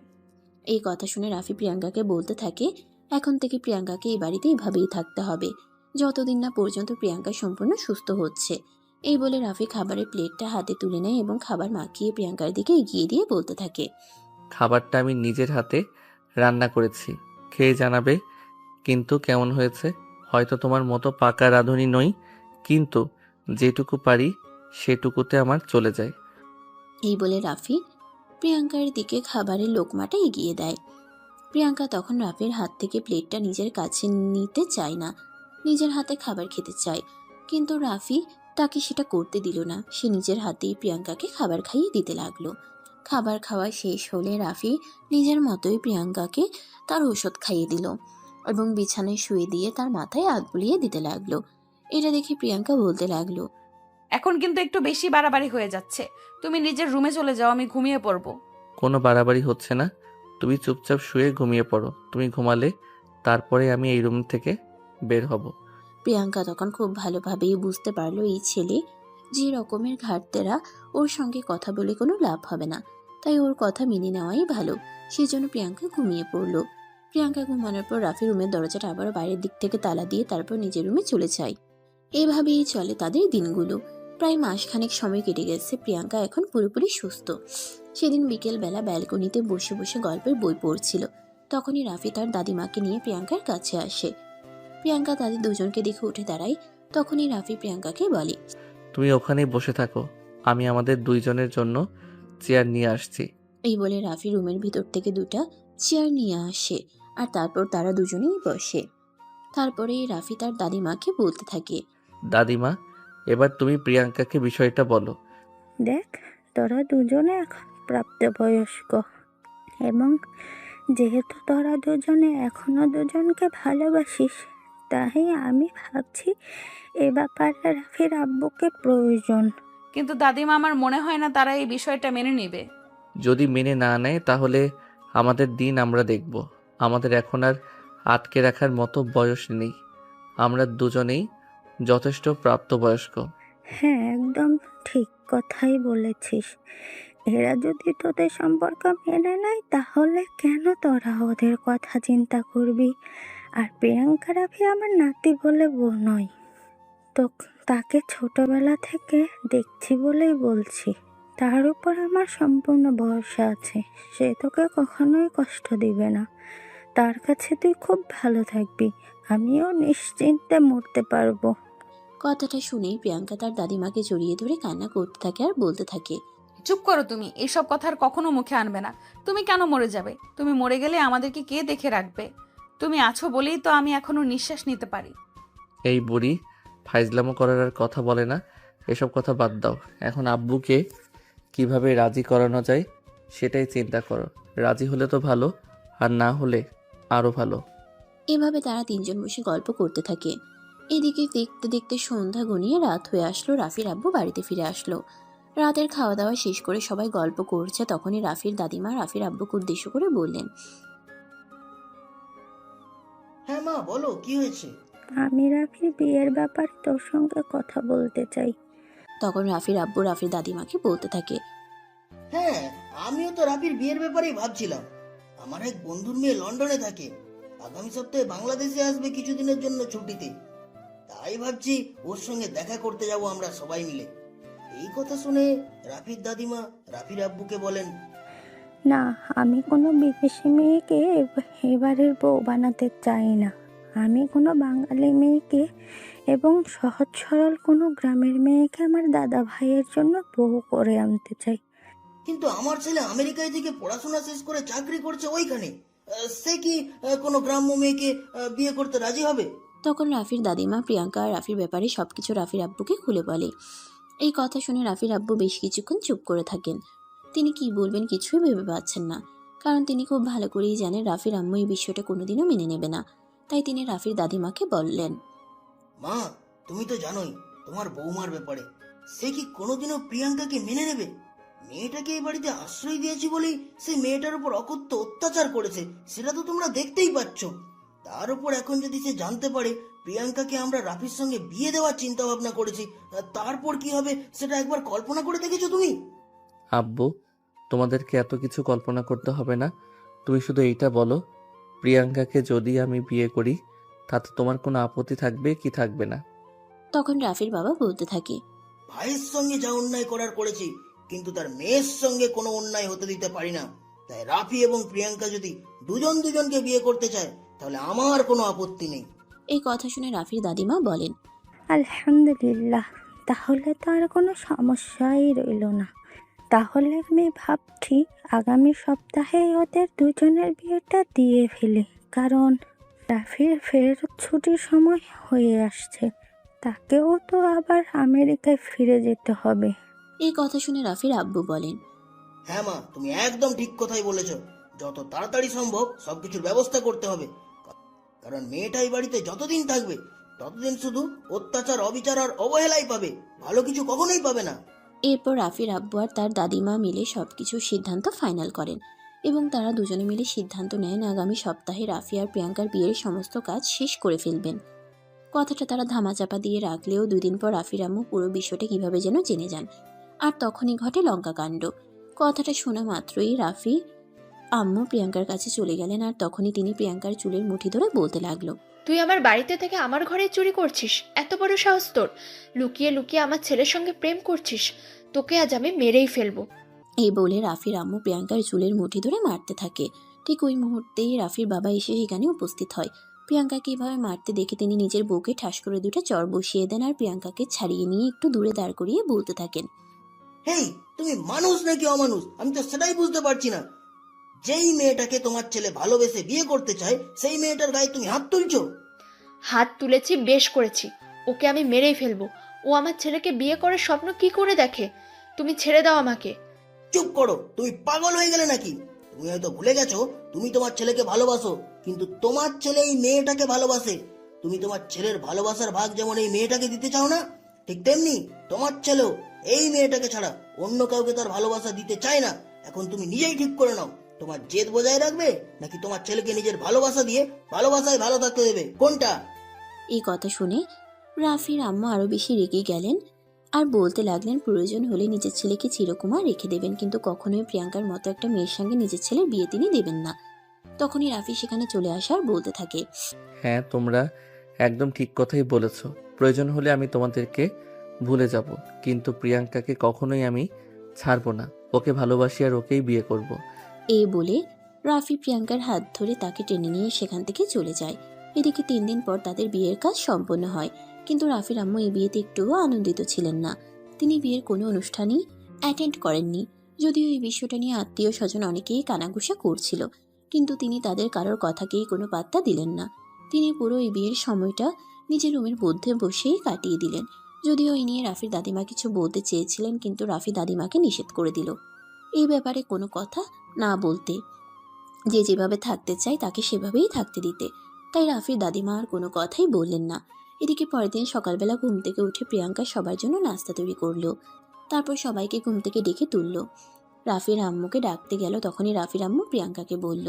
এই কথা শুনে রাফি প্রিয়াঙ্কাকে বলতে থাকে, এখন থেকে প্রিয়াঙ্কাকে এই বাড়িতে এইভাবেই থাকতে হবে, যতদিন না পর্যন্ত প্রিয়াঙ্কা সম্পূর্ণ সুস্থ হচ্ছে। এই বলে রাফি খাবারের প্লেটটা হাতে তুলে নেয় এবং খাবার মাখিয়ে প্রিয়াঙ্কার দিকে এগিয়ে দিয়ে বলতে থাকে, খাবারটা আমি নিজের হাতে রান্না করেছি, খেয়ে জানাবে কিন্তু কেমন হয়েছে? হয়তো তোমার মতো পাকা রাঁধুনি নই, কিন্তু যেটুকু পারি সেটুকুতে আমার চলে যায়। এই বলে রাফি প্রিয়াঙ্কার দিকে খাবারের লোকমাটা এগিয়ে দেয়। প্রিয়াঙ্কা তখন রাফির হাত থেকে প্লেটটা নিজের কাছে নিতে চায় না, নিজের হাতে খাবার খেতে চায়, কিন্তু রাফি তাকে সেটা করতে দিল না। সে নিজের হাতেই প্রিয়াঙ্কাকে খাবার খাইয়ে দিতে লাগলো। খাবার খাওয়া শেষ হলে রাফি নিজের মতোই প্রিয়াঙ্কাকে তার ওষুধ খাইয়ে দিল এবং বিছানায় শুয়ে দিয়ে তার মাথায় হাত বুলিয়ে দিতে লাগলো। এটা দেখে প্রিয়াঙ্কা বলতে লাগলো, এখন কিন্তু একটু বেশি বাড়াবাড়ি হয়ে যাচ্ছে। তুমি নিজের রুমে চলে যাও, আমি ঘুমিয়ে পড়বো। কোনো বাড়াবাড়ি হচ্ছে না, তুমি চুপচাপ শুয়ে ঘুমিয়ে পড়ো। তুমি ঘুমালে তারপরে আমি এই রুম থেকে বের হব। প্রিয়াঙ্কা তখন খুব ভালোভাবেই বুঝতে পারলো এই ছেলে যে রকমের ঘাটতেরা, ওর সঙ্গে কথা বলে কোনো লাভ হবে না, তাই ওর কথা মেনে নেওয়াই ভালো। সেজন্য প্রিয়াঙ্কা ঘুমিয়ে পড়ল। প্রিয়াঙ্কা ঘুমানোর পর রাফি রুমের দরজাটা আবারও বাইরের দিক থেকে তালা দিয়ে তারপর নিজের রুমে চলে যায়। এভাবেই চলে তাদের দিনগুলো। প্রায় মাসখানেক সময় কেটে গেছে। প্রিয়াঙ্কা এখন পুরোপুরি সুস্থ। সেদিন বিকেলবেলা ব্যালকনিতে বসে বসে গল্পের বই পড়ছিল। তখনই রাফি তার দাদিমাকে নিয়ে প্রিয়াঙ্কার কাছে আসে। প্রিয়াঙ্কা তাদের দুজনকে দেখে উঠে দাঁড়ায়। তখনই রাফি প্রিয়াঙ্কাকে বলে, তুমি ওখানেই বসে থাকো, আমি আমাদের দুইজনের জন্য চেয়ার নিয়ে আসছি। এই বলে রাফি রুমের ভিতর থেকে দুটা চেয়ার নিয়ে আসে আর তারপর তারা দুজনেই বসে। তারপরে রাফি তার দাদিমাকে বলতে থাকে, দাদিমা, এবার তুমি প্রিয়াঙ্কাকে বিষয়টা বলো। দেখ, তোরা দুজনে এখন প্রাপ্তবয়স্ক এবং যেহেতু তোরা দুজনে এখনো দুজনকে ভালোবাসিস, তাই আমি ভাবছি এ ব্যাপারে রাফির আব্বুকে প্রয়োজন। কিন্তু দাদিমা, আমার মনে হয় না তারা এই বিষয়টা মেনে নেবে। যদি মেনে না নেয় তাহলে আমাদের দিন আমরা দেখব। আমাদের এখন আর আটকে রাখার মতো বয়স নেই, আমরা দুজনেই যথেষ্ট প্রাপ্তবয়স্ক। হ্যাঁ, একদম ঠিক কথাই বলেছিস। এরা যদি তোদের সম্পর্ক মেনে নেয় তাহলে কেন তোরা ওদের কথা চিন্তা করবি? আর প্রিয়াঙ্কা রাফি আমার নাতি বলে নয়, তো তাকে ছোটবেলা থেকে দেখছি বলেই বলছি। তার উপর আমার সম্পূর্ণ ভরসা আছে, সে তোকে কখনোই কষ্ট দিবে না। তার কাছে তুই খুব ভালো থাকবি, আমিও নিশ্চিন্তে মরতে পারবো। কথাটা শুনেই প্রিয়াঙ্কা তার দাদিমাকে জড়িয়ে ধরে কান্না করতে থাকে আর বলতে থাকে, চুপ করো তুমি, এইসব কথা আর কখনো মুখে আনবে না। তুমি কেন মরে যাবে? তুমি মরে গেলে আমাদেরকে কে দেখে রাখবে? তুমি আছো বলেই তো আমি এখনো নিঃশ্বাস নিতে পারি। এই বুড়ি ফাইজলামো করার আর কথা বলে না, এসব কথা বাদ দাও। এখন আব্বুকে কিভাবে রাজি করানো যায় সেটাই চিন্তা করো। রাজি হলে তো ভালো, আর না হলে আরও ভালো। এভাবে তারা তিনজন বসে গল্প করতে থাকে। এদিকে দেখতে দেখতে সন্ধ্যা গনিয়ে রাত হয়ে আসলো। রাফির আব্বু বাড়িতে ফিরে আসলো। রাতের খাওয়া দাওয়া শেষ করে সবাই গল্প করছে। তখনই রাফির দাদিমা রাফির আব্বুকে উদ্দেশ্য করে বললেন, হ্যাঁ মা, বলো কি হয়েছে? আমি রাফির বিয়ের ব্যাপারে তোর সঙ্গে কথা বলতে চাই। তখন রাফির আব্বু রাফির দাদিমাকে বলতে থাকে, হ্যাঁ, আমিও তো রাফির বিয়ের ব্যাপারেই ভাবছিলাম। আমার এক বন্ধুর মেয়ে লন্ডনে থাকে, আগামী সপ্তাহে বাংলাদেশে আসবে কিছুদিনের জন্য ছুটিতে। তাই ভাবছি ওর সঙ্গে দেখা করতে যাব আমরা সবাই মিলে। এই কথা শুনে রাফির দাদিমা রাফির আব্বুকে বলেন, না, আমি কোনো বিদেশি মেয়েকে এবারের বউ বানাতে চাই না। আমি কোনো বাঙালি মেয়েকে এবং সহজ সরল কোনো গ্রামের মেয়েকে আমার দাদা ভাইয়ের জন্য বউ করে আনতে চাই। কিন্তু আমার ছেলে আমেরিকায় থেকে পড়াশোনা শেষ করে চাকরি করছে ওইখানে, সে কি কোনো গ্রাম্য মেয়েকে বিয়ে করতে রাজি হবে? তখন রাফির দাদিমা প্রিয়াঙ্কা আর রাফির ব্যাপারে সবকিছু রাফির আব্বুকে খুলে বলে। এই কথা শুনে রাফির আব্বু বেশ কিছুক্ষণ চুপ করে থাকেন। তিনি কি বলবেন কিছুই ভেবে পাচ্ছেন না, কারণ তিনি খুব ভালো করেই জানেন রাফির আম্মু এই বিষয়টা কোনোদিনও মেনে নেবে না। তাই তিনি রাফির দাদিমাকে বললেন, মা, তুমি তো জানোই তোমার বৌমার ব্যাপারে, সে কি কোনোদিনও প্রিয়াঙ্কাকে মেনে নেবে? মেয়েটাকে এই বাড়িতে আশ্রয় দিয়েছি বলেই সে মেয়েটার উপর অকথ্য অত্যাচার করেছে, সেটা তো তোমরা দেখতেই পাচ্ছ। তার উপর এখন যদি সে জানতে পারে প্রিয়াঙ্কাকে আমরা রাফির সঙ্গে বিয়ে দেওয়ার চিন্তা ভাবনা করেছি, তারপর কি হবে সেটা একবার কল্পনা করে দেখেছো তুমি? আব্বু, তোমাদেরকে এত কিছু কল্পনা করতে হবে না। তুমি শুধু এইটা বলো, প্রিয়াঙ্কাকে যদি আমি বিয়ে করি তাতে তোমার কোনো আপত্তি থাকবে কি থাকবে না? তখন রাফির বাবা বলতে থাকে, ভাইয়ের সঙ্গে যা অন্যায় করার করেছি, কিন্তু তার মেয়ের সঙ্গে কোনো অন্যায় হতে দিতে পারি না। তাই রাফি এবং প্রিয়াঙ্কা যদি দুজনকে বিয়ে করতে চায় তাহলে আমার কোনো আপত্তি নেই। এই কথা শুনে রাফির দাদিমা বলেন, আলহামদুলিল্লাহ, তাহলে তো আর কোনো সমস্যাই রইল না। তাহলে আমি ভাবছি আগামী সপ্তাহে ওদের দুজনের বিয়েটা দিয়ে ফেলি, কারণ রাফির ফেরত ছুটির সময় হয়ে আসছে। তাকেও তো আবার আমেরিকায় ফিরে যেতে হবে। এই কথা শুনে রাফির আব্বু বলেন, হ্যাঁ মা, তুমি একদম ঠিক কথাই বলেছ। যত তাড়াতাড়ি সম্ভব সবকিছুর ব্যবস্থা করতে হবে, কারণ মেয়েটা এই বাড়িতে যতদিন থাকবে ততদিন শুধু অত্যাচার, অবিচার আর অবহেলাই পাবে, ভালো কিছু কখনোই পাবে না। এরপর রাফির আব্বু আর তার দাদিমা মিলে সবকিছু সিদ্ধান্ত ফাইনাল করেন এবং তারা দুজনে মিলে সিদ্ধান্ত নেন আগামী সপ্তাহে রাফি আর প্রিয়াঙ্কার বিয়ের সমস্ত কাজ শেষ করে ফেলবেন। কথাটা তারা ধামাচাপা দিয়ে রাখলেও 2 দিন পর রাফির আম্মু পুরো বিষয়টা কিভাবে যেন জেনে যান, আর তখনই ঘটে লঙ্কাকাণ্ড। কথাটা শোনা মাত্রই রাফি আম্মু প্রিয়াঙ্কার কাছে চলে গেলেন, আর তখনই তিনি প্রিয়াঙ্কার চুলের মুঠি ধরে বলতে লাগলো, তুই আমার বাড়িতে থেকে আমার ঘরে চুরি করছিস? এত বড় সাহস তোর! লুকিয়ে লুকিয়ে আমার ছেলের সঙ্গে প্রেম করছিস? তোকে আজ আমি মেরেই ফেলবো। এই বলে রাফির আম্মু প্রিয়াঙ্কার চুলের মুঠি ধরে মারতে থাকে। ঠিক ওই মুহূর্তেই রাফির বাবা এসে সেখানে উপস্থিত হয়। প্রিয়াঙ্কাকে এভাবে মারতে দেখে তিনি নিজের বউকে ঠাস করে 2টা চড় বসিয়ে দেন, আর প্রিয়াঙ্কাকে ছাড়িয়ে নিয়ে একটু দূরে দাঁড় করিয়ে বলতে থাকেন, হেই, তুমি মানুষ নাকি অমানুষ আমি তো সেটাই বুঝতে পারছি না। যেই মেয়েটাকে তোমার ছেলে ভালোবেসে বিয়ে করতে চায় সেই মেয়েটার গায়ে তুমি হাত তুলছো। হাত তুলেছি, বেশ করেছি। ওকে আমি মেরেই ফেলবো। ও আমার ছেলেকে বিয়ে করার স্বপ্ন কি করে দেখে? তুমি ছেড়ে দাও আমাকে। চুপ করো, তুমি পাগল হয়ে গেলে নাকি? তুমি হয়তো ভুলে গেছো তুমি তোমার ছেলেকে ভালোবাসো, কিন্তু তোমার ছেলে এই মেয়েটাকে ভালোবাসে। তুমি তোমার ছেলের ভালোবাসার ভাগ যেমন এই মেয়েটাকে দিতে চাও না, ঠিক তেমনি তোমার ছেলেও এই মেয়েটাকে ছাড়া অন্য কাউকে তার ভালোবাসা দিতে চায় না। এখন তুমি নিজেই ঠিক করে নাও, তোমার জেদ বজায় রাখবে নাকি তোমার ছেলেকে নিজের ভালোবাসা দিয়ে ভালোবাসায় ভালো থাকতে দেবে, কোনটা? এই কথা শুনে রাফির আম্মা আরো বেশি রেগে গেলেন আর বলতে লাগলেন প্রয়োজন হলে নিজের ছেলেকে চিরকুমার রেখে দেবেন, কিন্তু কখনোই প্রিয়াঙ্কার মতো একটা মেয়ের সঙ্গে নিজের ছেলের বিয়ে তিনি দেবেন না। তখনই রাফি সেখানে চলে আসা আর বলতে থাকে, হ্যাঁ, তোমরা একদম ঠিক কথাই বলেছ। প্রয়োজন হলে আমি তোমাদেরকে ভুলে যাব, কিন্তু প্রিয়াঙ্কাকে কখনোই আমি ছাড়বো না। ওকে ভালোবাসি আর ওকেই বিয়ে করব। এই বলে রাফি প্রিয়াঙ্কার হাত ধরে তাকে টেনে নিয়ে সেখান থেকে চলে যায়। এদিকে 3 দিন পর তাদের বিয়ের কাজ সম্পন্ন হয়, কিন্তু রাফির আম্মু এই বিয়েতে একটুও আনন্দিত ছিলেন না। তিনি বিয়ের কোনো অনুষ্ঠানই অ্যাটেন্ড করেননি, যদিও এই বিষয়টা নিয়ে আত্মীয় স্বজন অনেকেই কানাঘুষা করছিল, কিন্তু তিনি তাদের কারোর কথাকেই কোনো পাত্তা দিলেন না। তিনি পুরো এই বিয়ের সময়টা নিজের রুমের মধ্যে বসেই কাটিয়ে দিলেন। যদিও এই নিয়ে রাফির দাদিমা কিছু বলতে চেয়েছিলেন, কিন্তু রাফি দাদিমাকে নিষেধ করে দিল এই ব্যাপারে কোনো কথা না বলতে, যে যেভাবে থাকতে চায় তাকে সেভাবেই থাকতে দিতে। তাই রাফির দাদিমা আর কোনো কথাই বললেন না। এদিকে পরের দিন সকালবেলা ঘুম থেকে উঠে প্রিয়াঙ্কা সবার জন্য নাস্তা তৈরি করলো, তারপর সবাইকে ঘুম থেকে ডেকে তুললো। রাফির আম্মুকে ডাকতে গেল, তখনই রাফির আম্মু প্রিয়াঙ্কাকে বলল,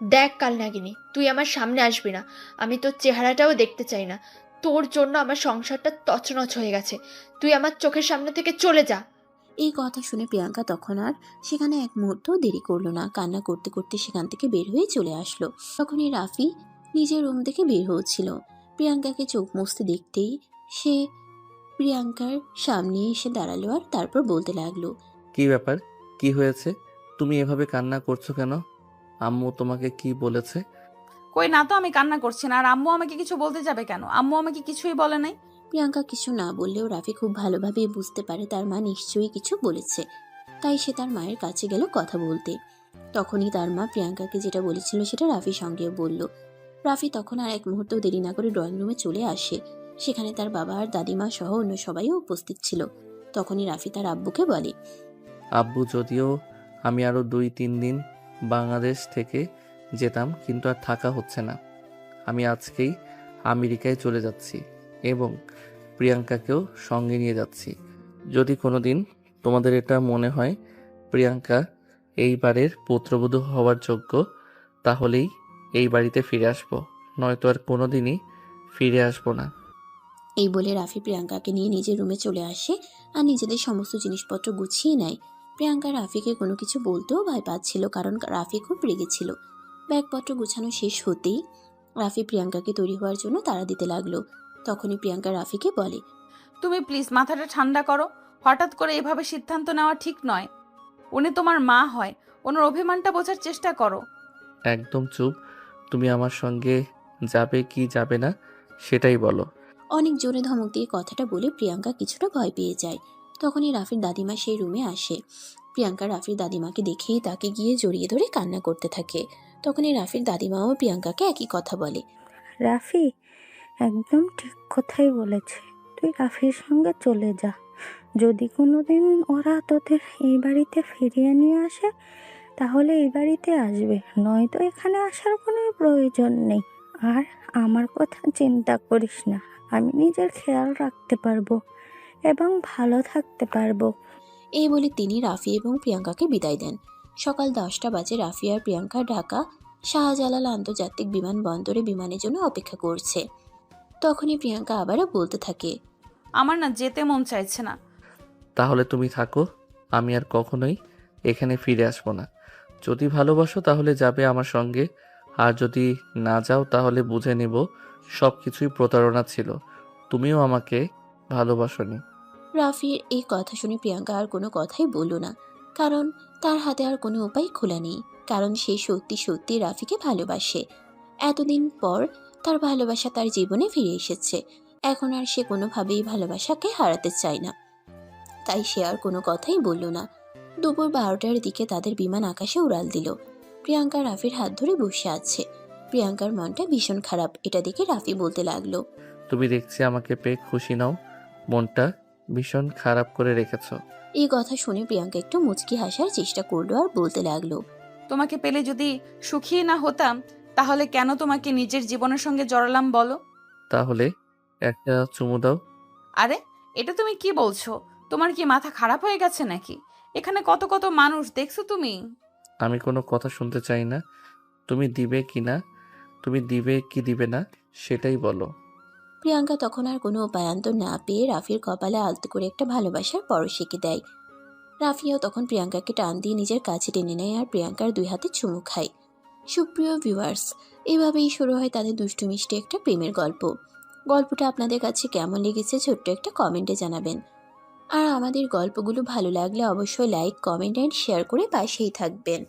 দেখ কালনাগিনী, তুই আমার সামনে আসবি না। আমি তোর চেহারাটাও দেখতে চাই না। তোর জন্য আমার সংসারটা তছনছ হয়ে গেছে। তুই আমার চোখের সামনে থেকে চলে যা। এই কথা শুনে প্রিয়াঙ্কা তখন আর সেখানে এক মুহূর্তও দেরি করলো না, কান্না করতে করতে সেখান থেকে বের হয়ে চলে আসলো। তখনই রাফি নিজের রুম থেকে বের হচ্ছিল। প্রিয়াঙ্কাকে চোখ মুছতে দেখতেই সে প্রিয়াঙ্কার সামনে এসে দাঁড়ালো, আর তারপর বলতে লাগলো, কি ব্যাপার? কি হয়েছে? তুমি এভাবে কান্না করছো কেন? আম্মু তোমাকে কি বলেছে? কই না তো, আমি কান্না করছি না। আর আম্মু আমাকে কিছু বলতে যাবে কেন? আম্মু আমাকে কিছুই বলে নাই। প্রিয়াঙ্কা কিছু না বললেও রাফি খুব ভালোভাবেই বুঝতে পারে তার মা নিশ্চয়ই কিছু বলেছে, তাই সে তার মায়ের কাছে গেল কথা বলতে। তখনই তার মা প্রিয়াঙ্কাকে যেটা বলেছিল সেটা রাফির সঙ্গেও বলল। রাফি তখন আর এক মুহূর্তেও দেরি না করে ড্রয়িং রুমে চলে আসে। সেখানে তার বাবা আর দাদিমা সহ অন্য সবাইও উপস্থিত ছিল। তখনই রাফি তার আব্বুকে বলে, আব্বু, যদিও আমি আরো 2-3 দিন বাংলাদেশ থেকে যেতাম, কিন্তু আর থাকা হচ্ছে না। আমি আজকেই আমেরিকায় চলে যাচ্ছি এবং প্রিয়াঙ্কাকেও সঙ্গে নিয়ে যাচ্ছি। যদি কোনোদিন তোমাদের এটা মনে হয় প্রিয়াঙ্কা এইবারের পুত্রবধূ হওয়ার যোগ্য, তাহলেই এই বাড়িতে ফিরে আসবো, নয়তো আর কোনোদিনই ফিরে আসবো না। এই বলে রাফি প্রিয়াঙ্কাকে নিয়ে নিজের রুমে চলে আসে আর নিজেদের সমস্ত জিনিসপত্র গুছিয়ে নেয়। প্রিয়াঙ্কা রাফিকে কোনো কিছু বলতেও ভয় পাচ্ছিল, কারণ রাফি খুব রেগেছিল। ব্যাগপত্র গুছানো শেষ হতেই রাফি প্রিয়াঙ্কাকে তৈরি হওয়ার জন্য তাড়া দিতে লাগলো। তখনই প্রিয়াঙ্কা রাফিকে বলে, তুমি প্লিজ মাথাটা ঠান্ডা করো। হঠাৎ করে এভাবে সিদ্ধান্ত নেওয়া ঠিক নয়। উনি তোমার মা হয়, ওনার অভিমানটা বোঝার চেষ্টা করো। একদম চুপ। তুমি আমার সঙ্গে যাবে কি যাবে না সেটাই বলো। অনেক জোরে ধমক দিয়ে কথাটা বলে প্রিয়াঙ্কা কিছুটা ভয় পেয়ে যায়। তখনই রাফির দাদিমা সেই রুমে আসে। প্রিয়াঙ্কা রাফির দাদিমাকে দেখেই তাকে গিয়ে জড়িয়ে ধরে কান্না করতে থাকে। তখনই রাফির দাদিমাও প্রিয়াঙ্কাকে একই কথা বলে। রাফি একদম ঠিক কথাই বলেছে, তুই রাফির সঙ্গে চলে যা। যদি কোনোদিন ওরা তোদের এই বাড়িতে ফিরিয়ে নিয়ে আসে তাহলে এই বাড়িতে আসবে, নয়তো এখানে আসার কোনো প্রয়োজন নেই। আর আমার কথা চিন্তা করিস না, আমি নিজের খেয়াল রাখতে পারবো এবং ভালো থাকতে পারবো। এই বলে তিনি রাফি এবং প্রিয়াঙ্কাকে বিদায় দেন। সকাল 10টা বাজে রাফি আর প্রিয়াঙ্কা ঢাকা শাহজালাল আন্তর্জাতিক বিমানবন্দরে বিমানের জন্য অপেক্ষা করছে। তখনই প্রিয়াঙ্কা আবারও বলতে থাকে, আমার না যেতে মন চাইছে না। তাহলে তুমি থাকো, আমি আর কখনোই এখানে ফিরে আসবো না। যদি ভালোবাসো তাহলে যাবে আমার সঙ্গে, আর যদি না যাও তাহলে বুঝে নেব সব কিছুই প্রতারণা ছিল, তুমিও আমাকে ভালোবাসোনি। রাফির এই কথা শুনে প্রিয়াঙ্কা আর কোনো কথাই বলল না, কারণ তার হাতে আর কোনো উপায় খোলা নেই। কারণ সে সত্যি সত্যি রাফিকে ভালোবাসে। এতদিন পর তার ভালোবাসা তার জীবনে ফিরে এসেছে। এখন আর সে কোনোভাবেই ভালোবাসাকে হারাতে চায় না। তাই সে আর কোনো কথাই বলল না। দুপুর 12টার দিকে তাদের বিমান আকাশে উড়াল দিল। প্রিয়াঙ্কা রাফির হাত ধরে বসে আছে। প্রিয়াঙ্কার মনটা ভীষণ খারাপ। এটা দেখে রাফি বলতে লাগলো, তুমি দেখছি আমাকে পেয়ে খুশি নাও, মনটা ভীষণ খারাপ করে রেখেছো। এই কথা শুনে প্রিয়াঙ্কা একটু মুচকি হাসার চেষ্টা করলো আর বলতে লাগলো, তোমাকে পেলে যদি সুখী না হতাম তাহলে কেন তোমাকে নিজের জীবনের সঙ্গে জড়ালাম বলো? তাহলে একটা চুমু দাও। আরে এটা তুমি কি বলছো? তোমার কি মাথা খারাপ হয়ে গেছে নাকি? এখানে কত কত মানুষ দেখছো তুমি? আমি কোনো কথা শুনতে চাই না, তুমি দিবে কি না, তুমি দিবে কি দিবে না সেটাই বলো। প্রিয়াঙ্কা তখন আর কোনো উপায়ান্তর না পেয়ে রাফির কপালে আলতো করে একটা ভালোবাসার পরশ এঁকে দেয়। রাফিও তখন প্রিয়াঙ্কাকে টান দিয়ে নিজের কাছে টেনে নেয় আর প্রিয়াঙ্কার 2 হাতে চুমু খায়। সুপ্রিয় ভিউয়ার্স, এভাবেই শুরু হয় তাদের দুষ্টু মিষ্টি একটা প্রেমের গল্প। গল্পটা আপনাদের কাছে কেমন লেগেছে ছোট্ট একটা কমেন্টে জানাবেন। আর আমাদের গল্পগুলো ভালো লাগলে অবশ্যই লাইক, কমেন্ট অ্যান্ড শেয়ার করে পাশেই থাকবেন।